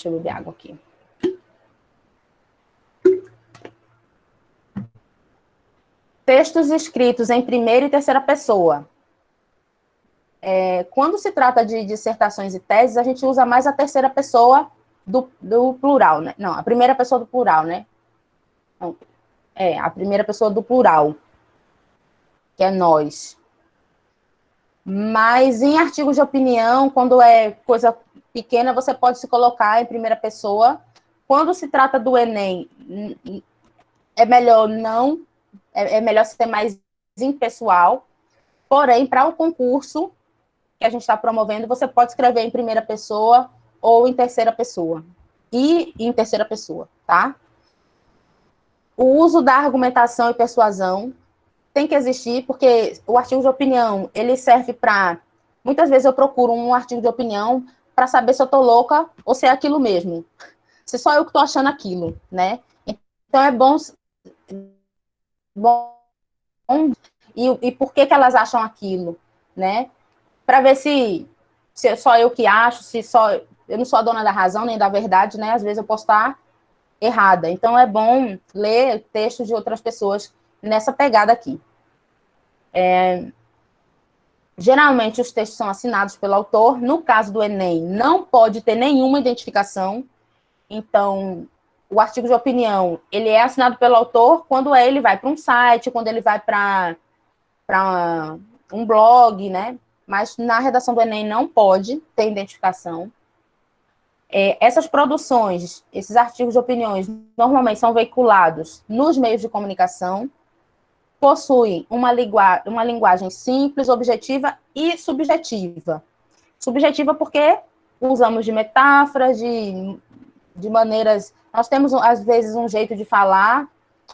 eu beber água aqui. Textos escritos em primeira e terceira pessoa. Quando se trata de dissertações e teses, a gente usa mais a terceira pessoa do plural, né? Não, a primeira pessoa do plural, né? Não, a primeira pessoa do plural, que é nós. Mas em artigos de opinião, quando é coisa pequena, você pode se colocar em primeira pessoa. Quando se trata do Enem, é melhor não, é melhor ser mais impessoal. Porém, para o concurso que a gente está promovendo, você pode escrever em primeira pessoa ou em terceira pessoa. E em terceira pessoa, tá? O uso da argumentação e persuasão tem que existir, porque o artigo de opinião, ele serve para... Muitas vezes eu procuro um artigo de opinião para saber se eu estou louca ou se é aquilo mesmo. Se só eu que estou achando aquilo, né? Então é bom e por que elas acham aquilo, né? Para ver se é só eu que acho, se só... Eu não sou a dona da razão nem da verdade, né? Às vezes eu posso estar errada. Então é bom ler textos de outras pessoas nessa pegada aqui. Geralmente os textos são assinados pelo autor. No caso do Enem, não pode ter nenhuma identificação. Então, o artigo de opinião, ele é assinado pelo autor quando ele vai para um site, quando ele vai para um blog, né? Mas na redação do Enem não pode ter identificação. Essas produções, esses artigos de opiniões, normalmente são veiculados nos meios de comunicação, possuem uma linguagem simples, objetiva e subjetiva. Subjetiva porque usamos de metáforas, de maneiras... Nós temos, às vezes, um jeito de falar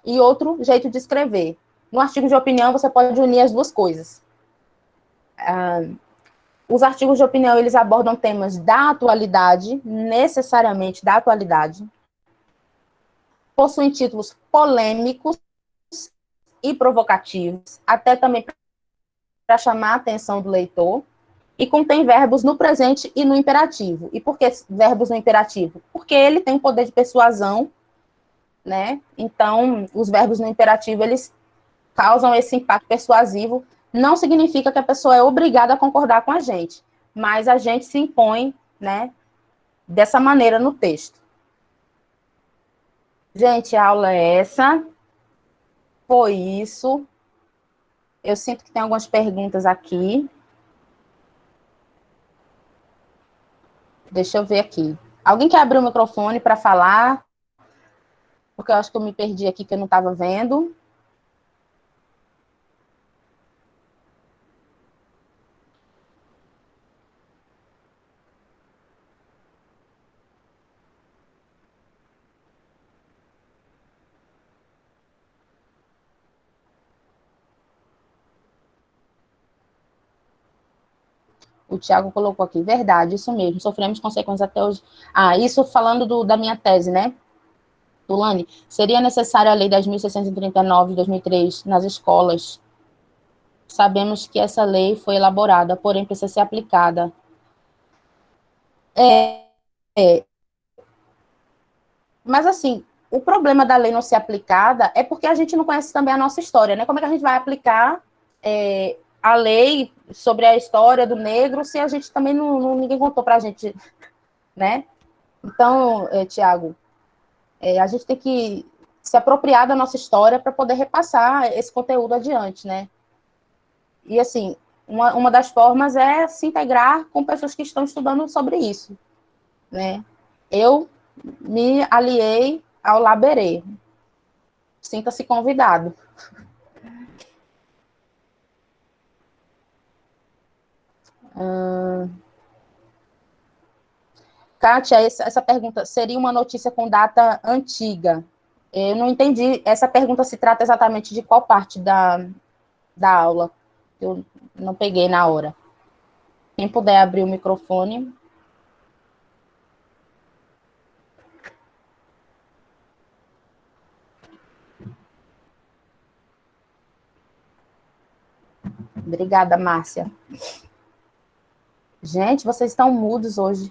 e outro jeito de escrever. No artigo de opinião, você pode unir as duas coisas. Os artigos de opinião, eles abordam temas da atualidade, necessariamente da atualidade. Possuem títulos polêmicos e provocativos, até também para chamar a atenção do leitor, e contém verbos no presente e no imperativo. E por que verbos no imperativo? Porque ele tem poder de persuasão, né? Então, os verbos no imperativo, eles causam esse impacto persuasivo não significa que a pessoa é obrigada a concordar com a gente, mas a gente se impõe, né, dessa maneira no texto. Gente, a aula é essa. Foi isso. Eu sinto que tem algumas perguntas aqui. Deixa eu ver aqui. Alguém quer abrir o microfone para falar? Porque eu acho que eu me perdi aqui, que eu não estava vendo. O Tiago colocou aqui, verdade, isso mesmo, sofremos consequências até hoje. Ah, isso falando da minha tese, né? Tulane, seria necessária a Lei 10.639 de 2003 nas escolas. Sabemos que essa lei foi elaborada, porém precisa ser aplicada. Mas, assim, o problema da lei não ser aplicada é porque a gente não conhece também a nossa história, né? Como é que a gente vai aplicar a lei sobre a história do negro se a gente também ninguém contou para a gente, né? Então, Tiago, a gente tem que se apropriar da nossa história para poder repassar esse conteúdo adiante, né? E, assim, uma das formas é se integrar com pessoas que estão estudando sobre isso, né? Eu me aliei ao Laberê. Sinta-se convidado. Kátia, essa pergunta seria uma notícia com data antiga? Eu não entendi. Essa pergunta se trata exatamente de qual parte da aula? Eu não peguei na hora. Quem puder abrir o microfone. Obrigada, Márcia. Gente, vocês estão mudos hoje.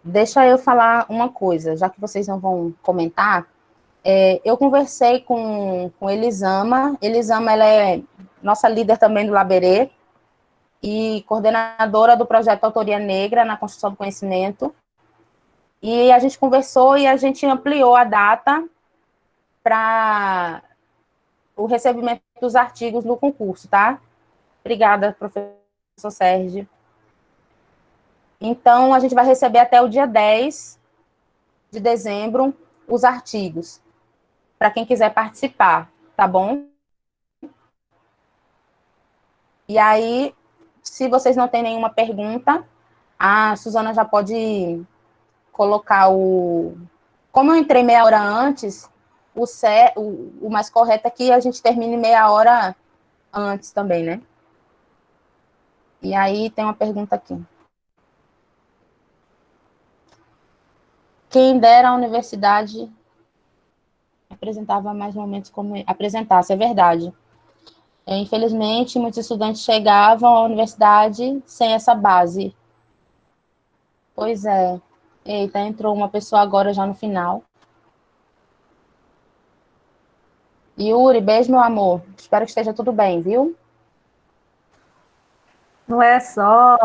Deixa eu falar uma coisa, já que vocês não vão comentar. Eu conversei com Elisama. Elisama, ela é nossa líder também do Laberê e coordenadora do projeto Autoria Negra na Construção do Conhecimento. E a gente conversou e a gente ampliou a data para o recebimento dos artigos no concurso, tá? Obrigada, professor Sérgio. Então, a gente vai receber até o dia 10 de dezembro os artigos, para quem quiser participar, tá bom? E aí, se vocês não têm nenhuma pergunta, a Suzana já pode colocar o... Como eu entrei meia hora antes, o mais correto é que a gente termine meia hora antes também, né? E aí tem uma pergunta aqui. Quem dera a universidade apresentava mais momentos como apresentasse, é verdade. Infelizmente, muitos estudantes chegavam à universidade sem essa base. Pois é. Eita, entrou uma pessoa agora já no final. Yuri, beijo, meu amor. Espero que esteja tudo bem, viu? Não é só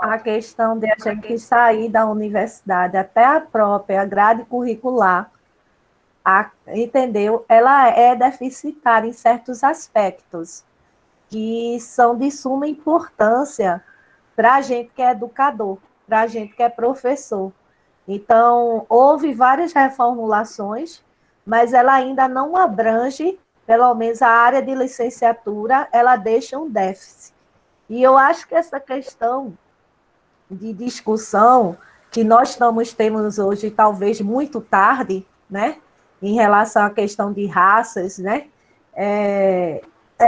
a questão de a gente sair da universidade, até a própria grade curricular, entendeu? Ela é deficitária em certos aspectos, que são de suma importância para a gente que é educador, para a gente que é professor. Então, houve várias reformulações, mas ela ainda não abrange, pelo menos a área de licenciatura, ela deixa um déficit. E eu acho que essa questão de discussão que nós estamos tendo hoje, talvez muito tarde, né, em relação à questão de raças, né,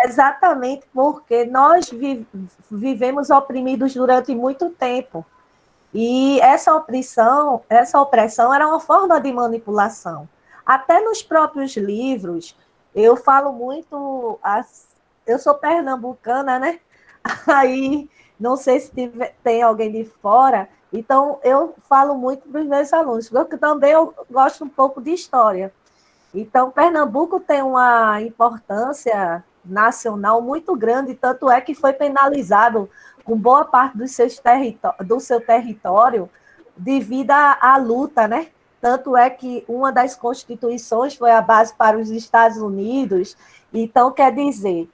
exatamente porque nós vivemos oprimidos durante muito tempo. E essa opressão era uma forma de manipulação. Até nos próprios livros, eu falo muito, eu sou pernambucana, né? Aí Não sei se tem alguém de fora. Então, eu falo muito para os meus alunos, porque também eu gosto um pouco de história. Então, Pernambuco tem uma importância nacional muito grande, tanto é que foi penalizado com boa parte do seu território devido à luta, né? Tanto é que uma das constituições foi a base para os Estados Unidos. Então, quer dizer,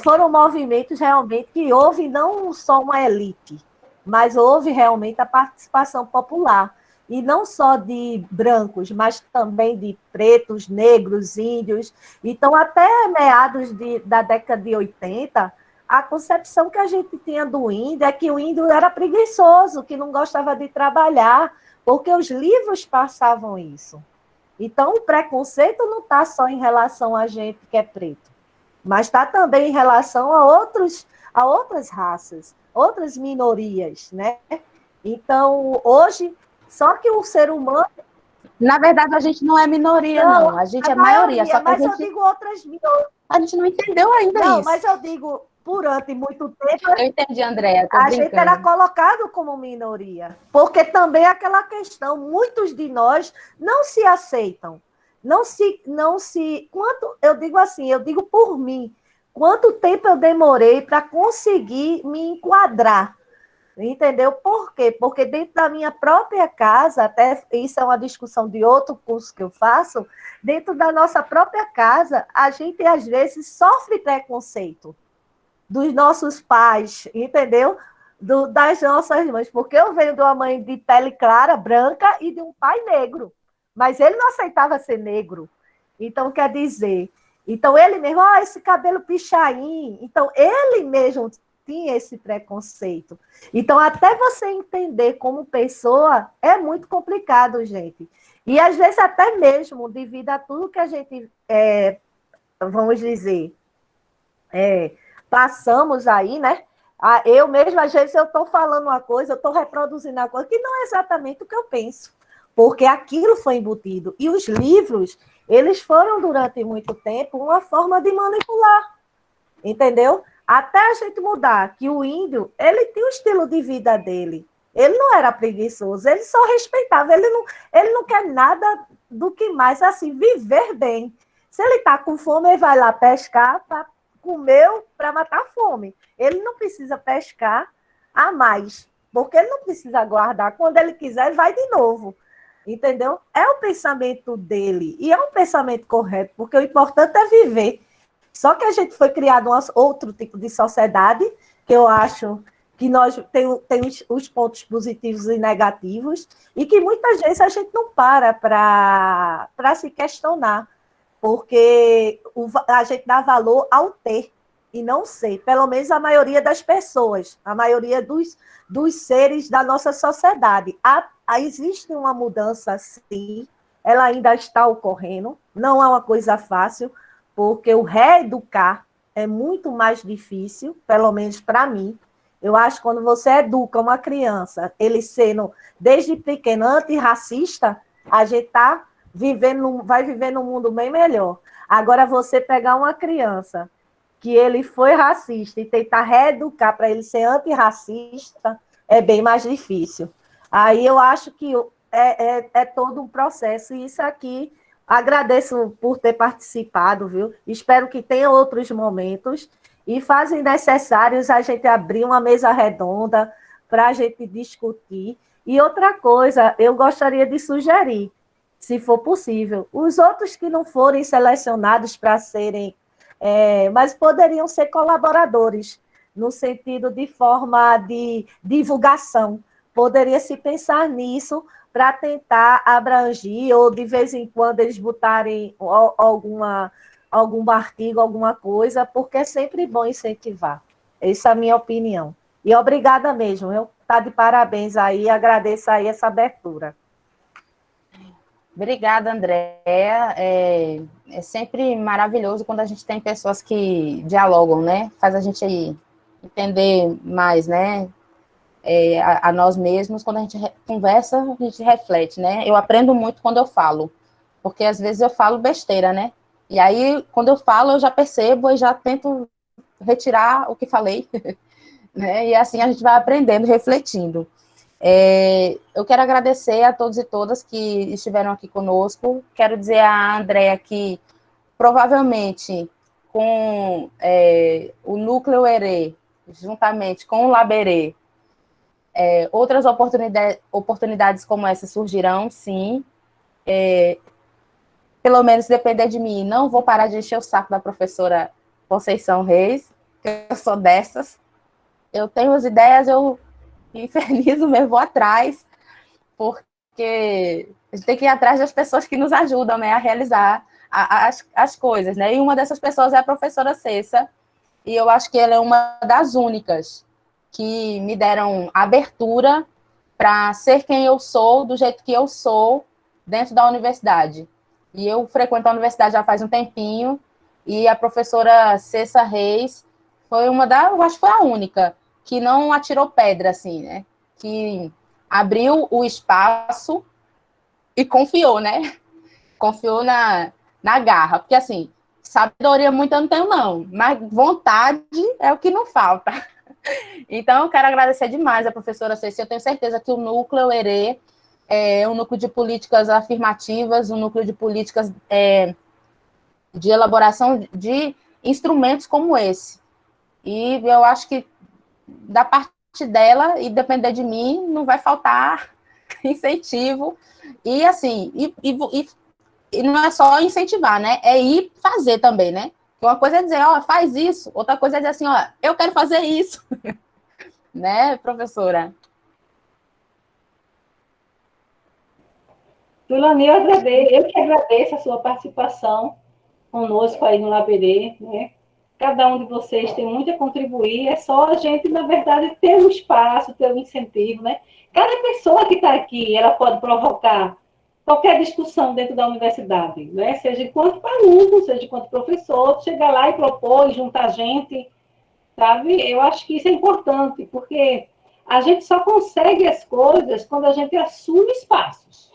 foram movimentos realmente que houve não só uma elite, mas houve realmente a participação popular. E não só de brancos, mas também de pretos, negros, índios. Então, até meados da década de 80, a concepção que a gente tinha do índio é que o índio era preguiçoso, que não gostava de trabalhar, porque os livros passavam isso. Então, o preconceito não está só em relação a gente que é preto, mas está também em relação a outras raças, outras minorias, né? Então, hoje, só que o ser humano... Na verdade, a gente não é minoria, não. A gente é maioria. Só que mas eu digo outras minorias. A gente não entendeu ainda isso. Não, mas eu digo, durante muito tempo... Eu entendi, Andréa. A gente era colocado como minoria. Porque também aquela questão, muitos de nós não se aceitam. Não se... Eu digo assim, eu digo por mim, quanto tempo eu demorei para conseguir me enquadrar. Entendeu? Por quê? Porque dentro da minha própria casa, até isso é uma discussão de outro curso que eu faço, dentro da nossa própria casa, a gente às vezes sofre preconceito dos nossos pais, entendeu? Das nossas mães, porque eu venho de uma mãe de pele clara, branca, e de um pai negro, mas ele não aceitava ser negro. Então, quer dizer, então ele mesmo, esse cabelo pichain, então ele mesmo tinha esse preconceito. Então, até você entender como pessoa, é muito complicado, gente. E, às vezes, até mesmo, devido a tudo que a gente, vamos dizer, passamos aí, né? Eu mesmo, às vezes, eu estou falando uma coisa, eu estou reproduzindo uma coisa que não é exatamente o que eu penso, porque aquilo foi embutido. E os livros, eles foram, durante muito tempo, uma forma de manipular, entendeu? Até a gente mudar que o índio, ele tem o estilo de vida dele. Ele não era preguiçoso, ele só respeitava. Ele não quer nada do que mais, assim, viver bem. Se ele está com fome, ele vai lá pescar para comer, para matar a fome. Ele não precisa pescar a mais, porque ele não precisa guardar. Quando ele quiser, ele vai de novo. Entendeu? É o pensamento dele. E é um pensamento correto, porque o importante é viver. Só que a gente foi criado outro tipo de sociedade, que eu acho que nós temos os pontos positivos e negativos, e que muitas vezes a gente não para se questionar, porque a gente dá valor ao ter e não ser, pelo menos a maioria das pessoas, a maioria dos seres da nossa sociedade. Existe uma mudança, sim, ela ainda está ocorrendo, não é uma coisa fácil, porque o reeducar é muito mais difícil, pelo menos para mim. Eu acho que quando você educa uma criança, ele sendo, desde pequeno, antirracista, a gente vai viver num mundo bem melhor. Agora, você pegar uma criança que ele foi racista e tentar reeducar para ele ser antirracista, é bem mais difícil. Aí eu acho que é todo um processo, e isso aqui... Agradeço por ter participado, viu? Espero que tenha outros momentos e fazem necessários a gente abrir uma mesa redonda para a gente discutir. E outra coisa, eu gostaria de sugerir, se for possível, os outros que não forem selecionados para serem, mas poderiam ser colaboradores, no sentido de forma de divulgação. Poderia se pensar nisso, para tentar abranger, ou de vez em quando eles botarem algum artigo, alguma coisa, porque é sempre bom incentivar. Essa é a minha opinião. E obrigada mesmo, eu tá de parabéns aí, agradeço aí essa abertura. Obrigada, Andréa. É sempre maravilhoso quando a gente tem pessoas que dialogam, né? Faz a gente aí entender mais, né? A nós mesmos, quando a gente conversa, a gente reflete, né? Eu aprendo muito quando eu falo, porque às vezes eu falo besteira, né? E aí, quando eu falo, eu já percebo e já tento retirar o que falei, né? E assim a gente vai aprendendo, refletindo. Eu quero agradecer a todos e todas que estiveram aqui conosco. Quero dizer à Andréa que provavelmente com o Núcleo Herê, juntamente com o Laberê, outras oportunidades como essa surgirão, sim. Pelo menos depender de mim, não vou parar de encher o saco da professora Conceição Reis, que eu sou dessas. Eu tenho as ideias, eu infernizo mesmo, vou atrás, porque a gente tem que ir atrás das pessoas que nos ajudam, né, a realizar as coisas, né? E uma dessas pessoas é a professora Cessa, e eu acho que ela é uma das únicas que me deram abertura para ser quem eu sou, do jeito que eu sou, dentro da universidade. E eu frequento a universidade já faz um tempinho, e a professora Cessa Reis foi eu acho que foi a única, que não atirou pedra, assim, né? Que abriu o espaço e confiou, né? Confiou na garra. Porque, assim, sabedoria muita eu não tenho, não. Mas vontade é o que não falta. Então, eu quero agradecer demais a professora Ceci. Eu tenho certeza que o Núcleo Herê é um núcleo de políticas afirmativas, um núcleo de políticas de elaboração de instrumentos como esse. E eu acho que da parte dela, e depender de mim, não vai faltar incentivo. E assim, e não é só incentivar, né? É ir fazer também, né? Uma coisa é dizer, ó, faz isso, outra coisa é dizer assim, ó, eu quero fazer isso. Né, professora? Tulani, eu que agradeço a sua participação conosco aí no Laberê, né? Cada um de vocês tem muito a contribuir, é só a gente, na verdade, ter um espaço, ter um incentivo, né? Cada pessoa que está aqui, ela pode provocar qualquer discussão dentro da universidade, né? Seja enquanto aluno, seja enquanto professor, chegar lá e propor, e juntar gente, sabe? Eu acho que isso é importante, porque a gente só consegue as coisas quando a gente assume espaços.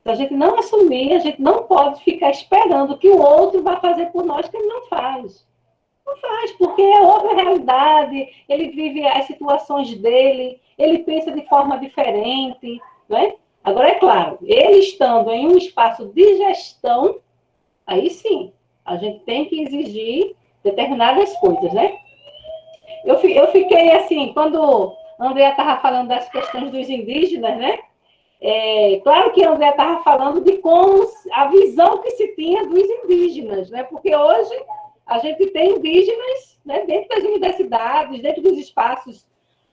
Se a gente não assumir, a gente não pode ficar esperando que o outro vá fazer por nós, que ele não faz. Não faz, porque é outra realidade, ele vive as situações dele, ele pensa de forma diferente, né? Agora, é claro, ele estando em um espaço de gestão, aí sim, a gente tem que exigir determinadas coisas, né? Eu fiquei assim, quando a Andrea estava falando das questões dos indígenas, né? Claro que a Andrea estava falando de como a visão que se tinha dos indígenas, né? Porque hoje a gente tem indígenas, né, dentro das universidades, dentro dos espaços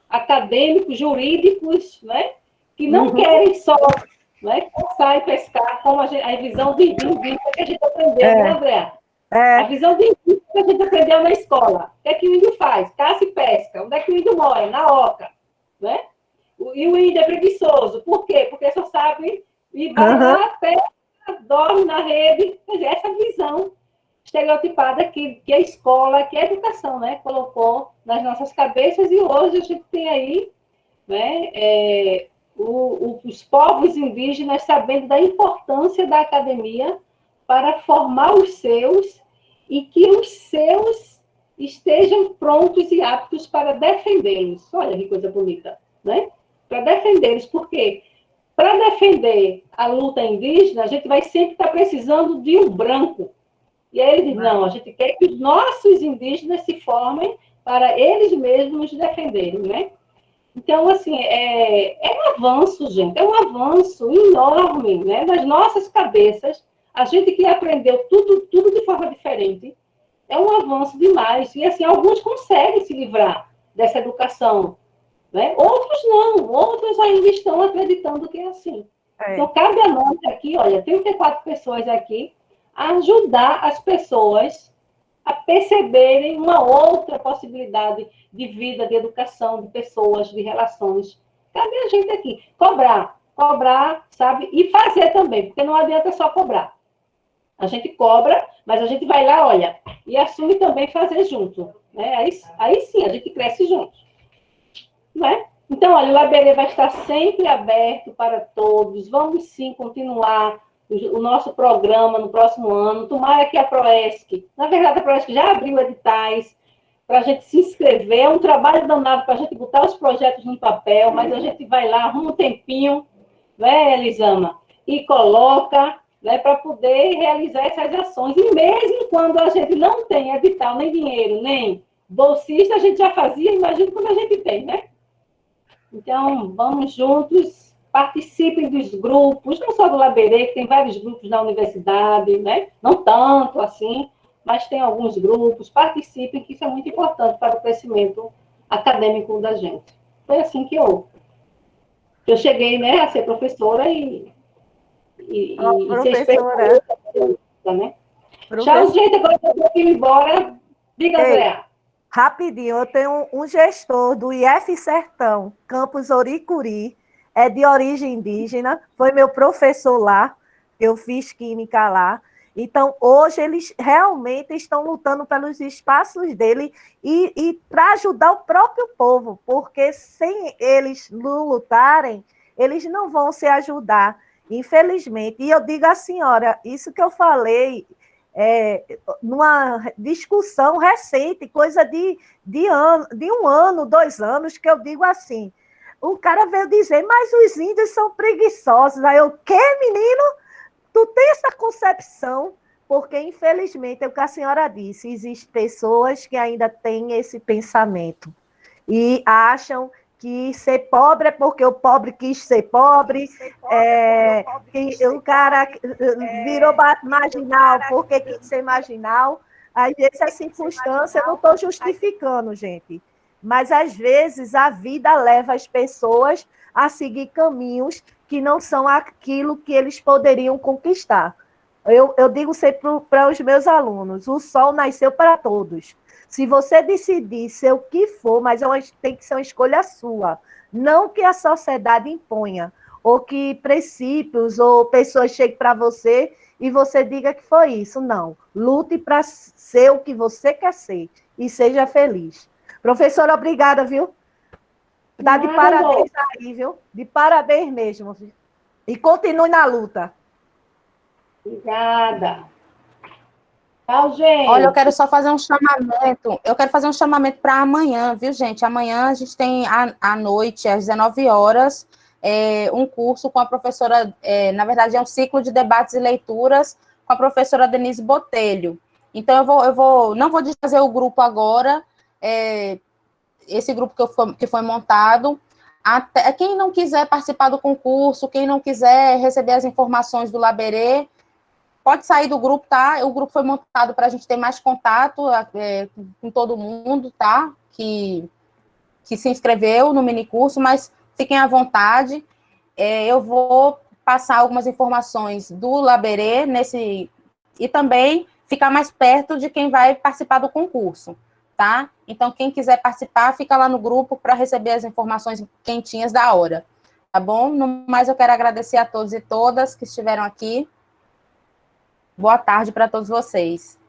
acadêmicos, jurídicos, né, que não querem só, né, caçar e pescar, como a visão de indígena que a gente aprendeu, né, André? A visão de indígena que a gente aprendeu na escola. O que é que o índio faz? Caça e pesca. Onde é que o índio mora? Na oca. Né? E o índio é preguiçoso. Por quê? Porque só sabe ir lá, pesca, dorme na rede. Quer dizer, essa visão estereotipada que a escola, que a educação, né, colocou nas nossas cabeças, e hoje a gente tem aí, né, os povos indígenas sabendo da importância da academia para formar os seus e que os seus estejam prontos e aptos para defendê-los. Olha que coisa bonita, né? Para defendê-los, porque para defender a luta indígena, a gente vai sempre estar precisando de um branco. E aí ele diz, não, a gente quer que os nossos indígenas se formem para eles mesmos defenderem, né? Então, assim, é um avanço, gente, é um avanço enorme, né? Nas nossas cabeças, a gente que aprendeu tudo de forma diferente, é um avanço demais. E, assim, alguns conseguem se livrar dessa educação, né? Outros não, outros ainda estão acreditando que é assim. Então, cabe a nós aqui, olha, 34 pessoas aqui, ajudar as pessoas a perceberem uma outra possibilidade de vida, de educação, de pessoas, de relações. Cabe a gente aqui cobrar, sabe? E fazer também, porque não adianta só cobrar. A gente cobra, mas a gente vai lá, olha, e assume também fazer junto. Né? Aí sim, a gente cresce junto. Né? Então, olha, o Laberê vai estar sempre aberto para todos. Vamos sim continuar o nosso programa no próximo ano. Tomara que a Proesc, na verdade, a Proesc já abriu editais, para a gente se inscrever. É um trabalho danado para a gente botar os projetos no papel, mas a gente vai lá, arruma um tempinho, né, Elisama? E coloca, né, para poder realizar essas ações. E mesmo quando a gente não tem edital, nem dinheiro, nem bolsista, a gente já fazia, imagina quando a gente tem, né? Então, vamos juntos, participem dos grupos, não só do Laberê, que tem vários grupos na universidade, né? Não tanto assim, mas tem alguns grupos, participem, que isso é muito importante para o crescimento acadêmico da gente. Foi assim que eu cheguei, né, a ser professora e ser Professora, especialista, né? Tchau, gente, agora eu vou ir embora. Diga, Andréa. rapidinho, eu tenho um gestor do IF Sertão, campus Oricuri, é de origem indígena, foi meu professor lá, eu fiz química lá. Então, hoje, eles realmente estão lutando pelos espaços dele e para ajudar o próprio povo, porque sem eles lutarem, eles não vão se ajudar, infelizmente. E eu digo à senhora, isso que eu falei numa discussão recente, coisa de um ano, 2 anos, que eu digo assim, o cara veio dizer, mas os índios são preguiçosos. Aí eu, quê, menino? Tu tem essa concepção? Porque, infelizmente, é o que a senhora disse, existem pessoas que ainda têm esse pensamento e acham que ser pobre é porque o pobre quis ser pobre, que o cara virou marginal porque quis ser marginal. Às vezes, a circunstância, eu não estou justificando, gente, mas, às vezes, a vida leva as pessoas a seguir caminhos que não são aquilo que eles poderiam conquistar. Eu digo sempre para os meus alunos, o sol nasceu para todos. Se você decidir ser o que for, mas tem que ser uma escolha sua, não que a sociedade imponha, ou que princípios ou pessoas cheguem para você e você diga que foi isso. Não. Lute para ser o que você quer ser e seja feliz. Professora, obrigada, viu? Dá de parabéns aí, viu? De parabéns mesmo. Viu? E continue na luta. Obrigada. Tchau, gente. Olha, eu quero só fazer um chamamento. Eu quero fazer um chamamento para amanhã, viu, gente? Amanhã a gente tem à noite, às 19 horas, um curso com a professora, na verdade, é um ciclo de debates e leituras com a professora Denise Botelho. Então, não vou desfazer o grupo agora, esse grupo que foi montado. Até, quem não quiser participar do concurso, quem não quiser receber as informações do Laberê, pode sair do grupo, tá? O grupo foi montado para a gente ter mais contato com todo mundo, tá? Que se inscreveu no minicurso, mas fiquem à vontade. Eu vou passar algumas informações do Laberê e também ficar mais perto de quem vai participar do concurso, tá? Então, quem quiser participar, fica lá no grupo para receber as informações quentinhas da hora, tá bom? No mais, eu quero agradecer a todos e todas que estiveram aqui. Boa tarde para todos vocês.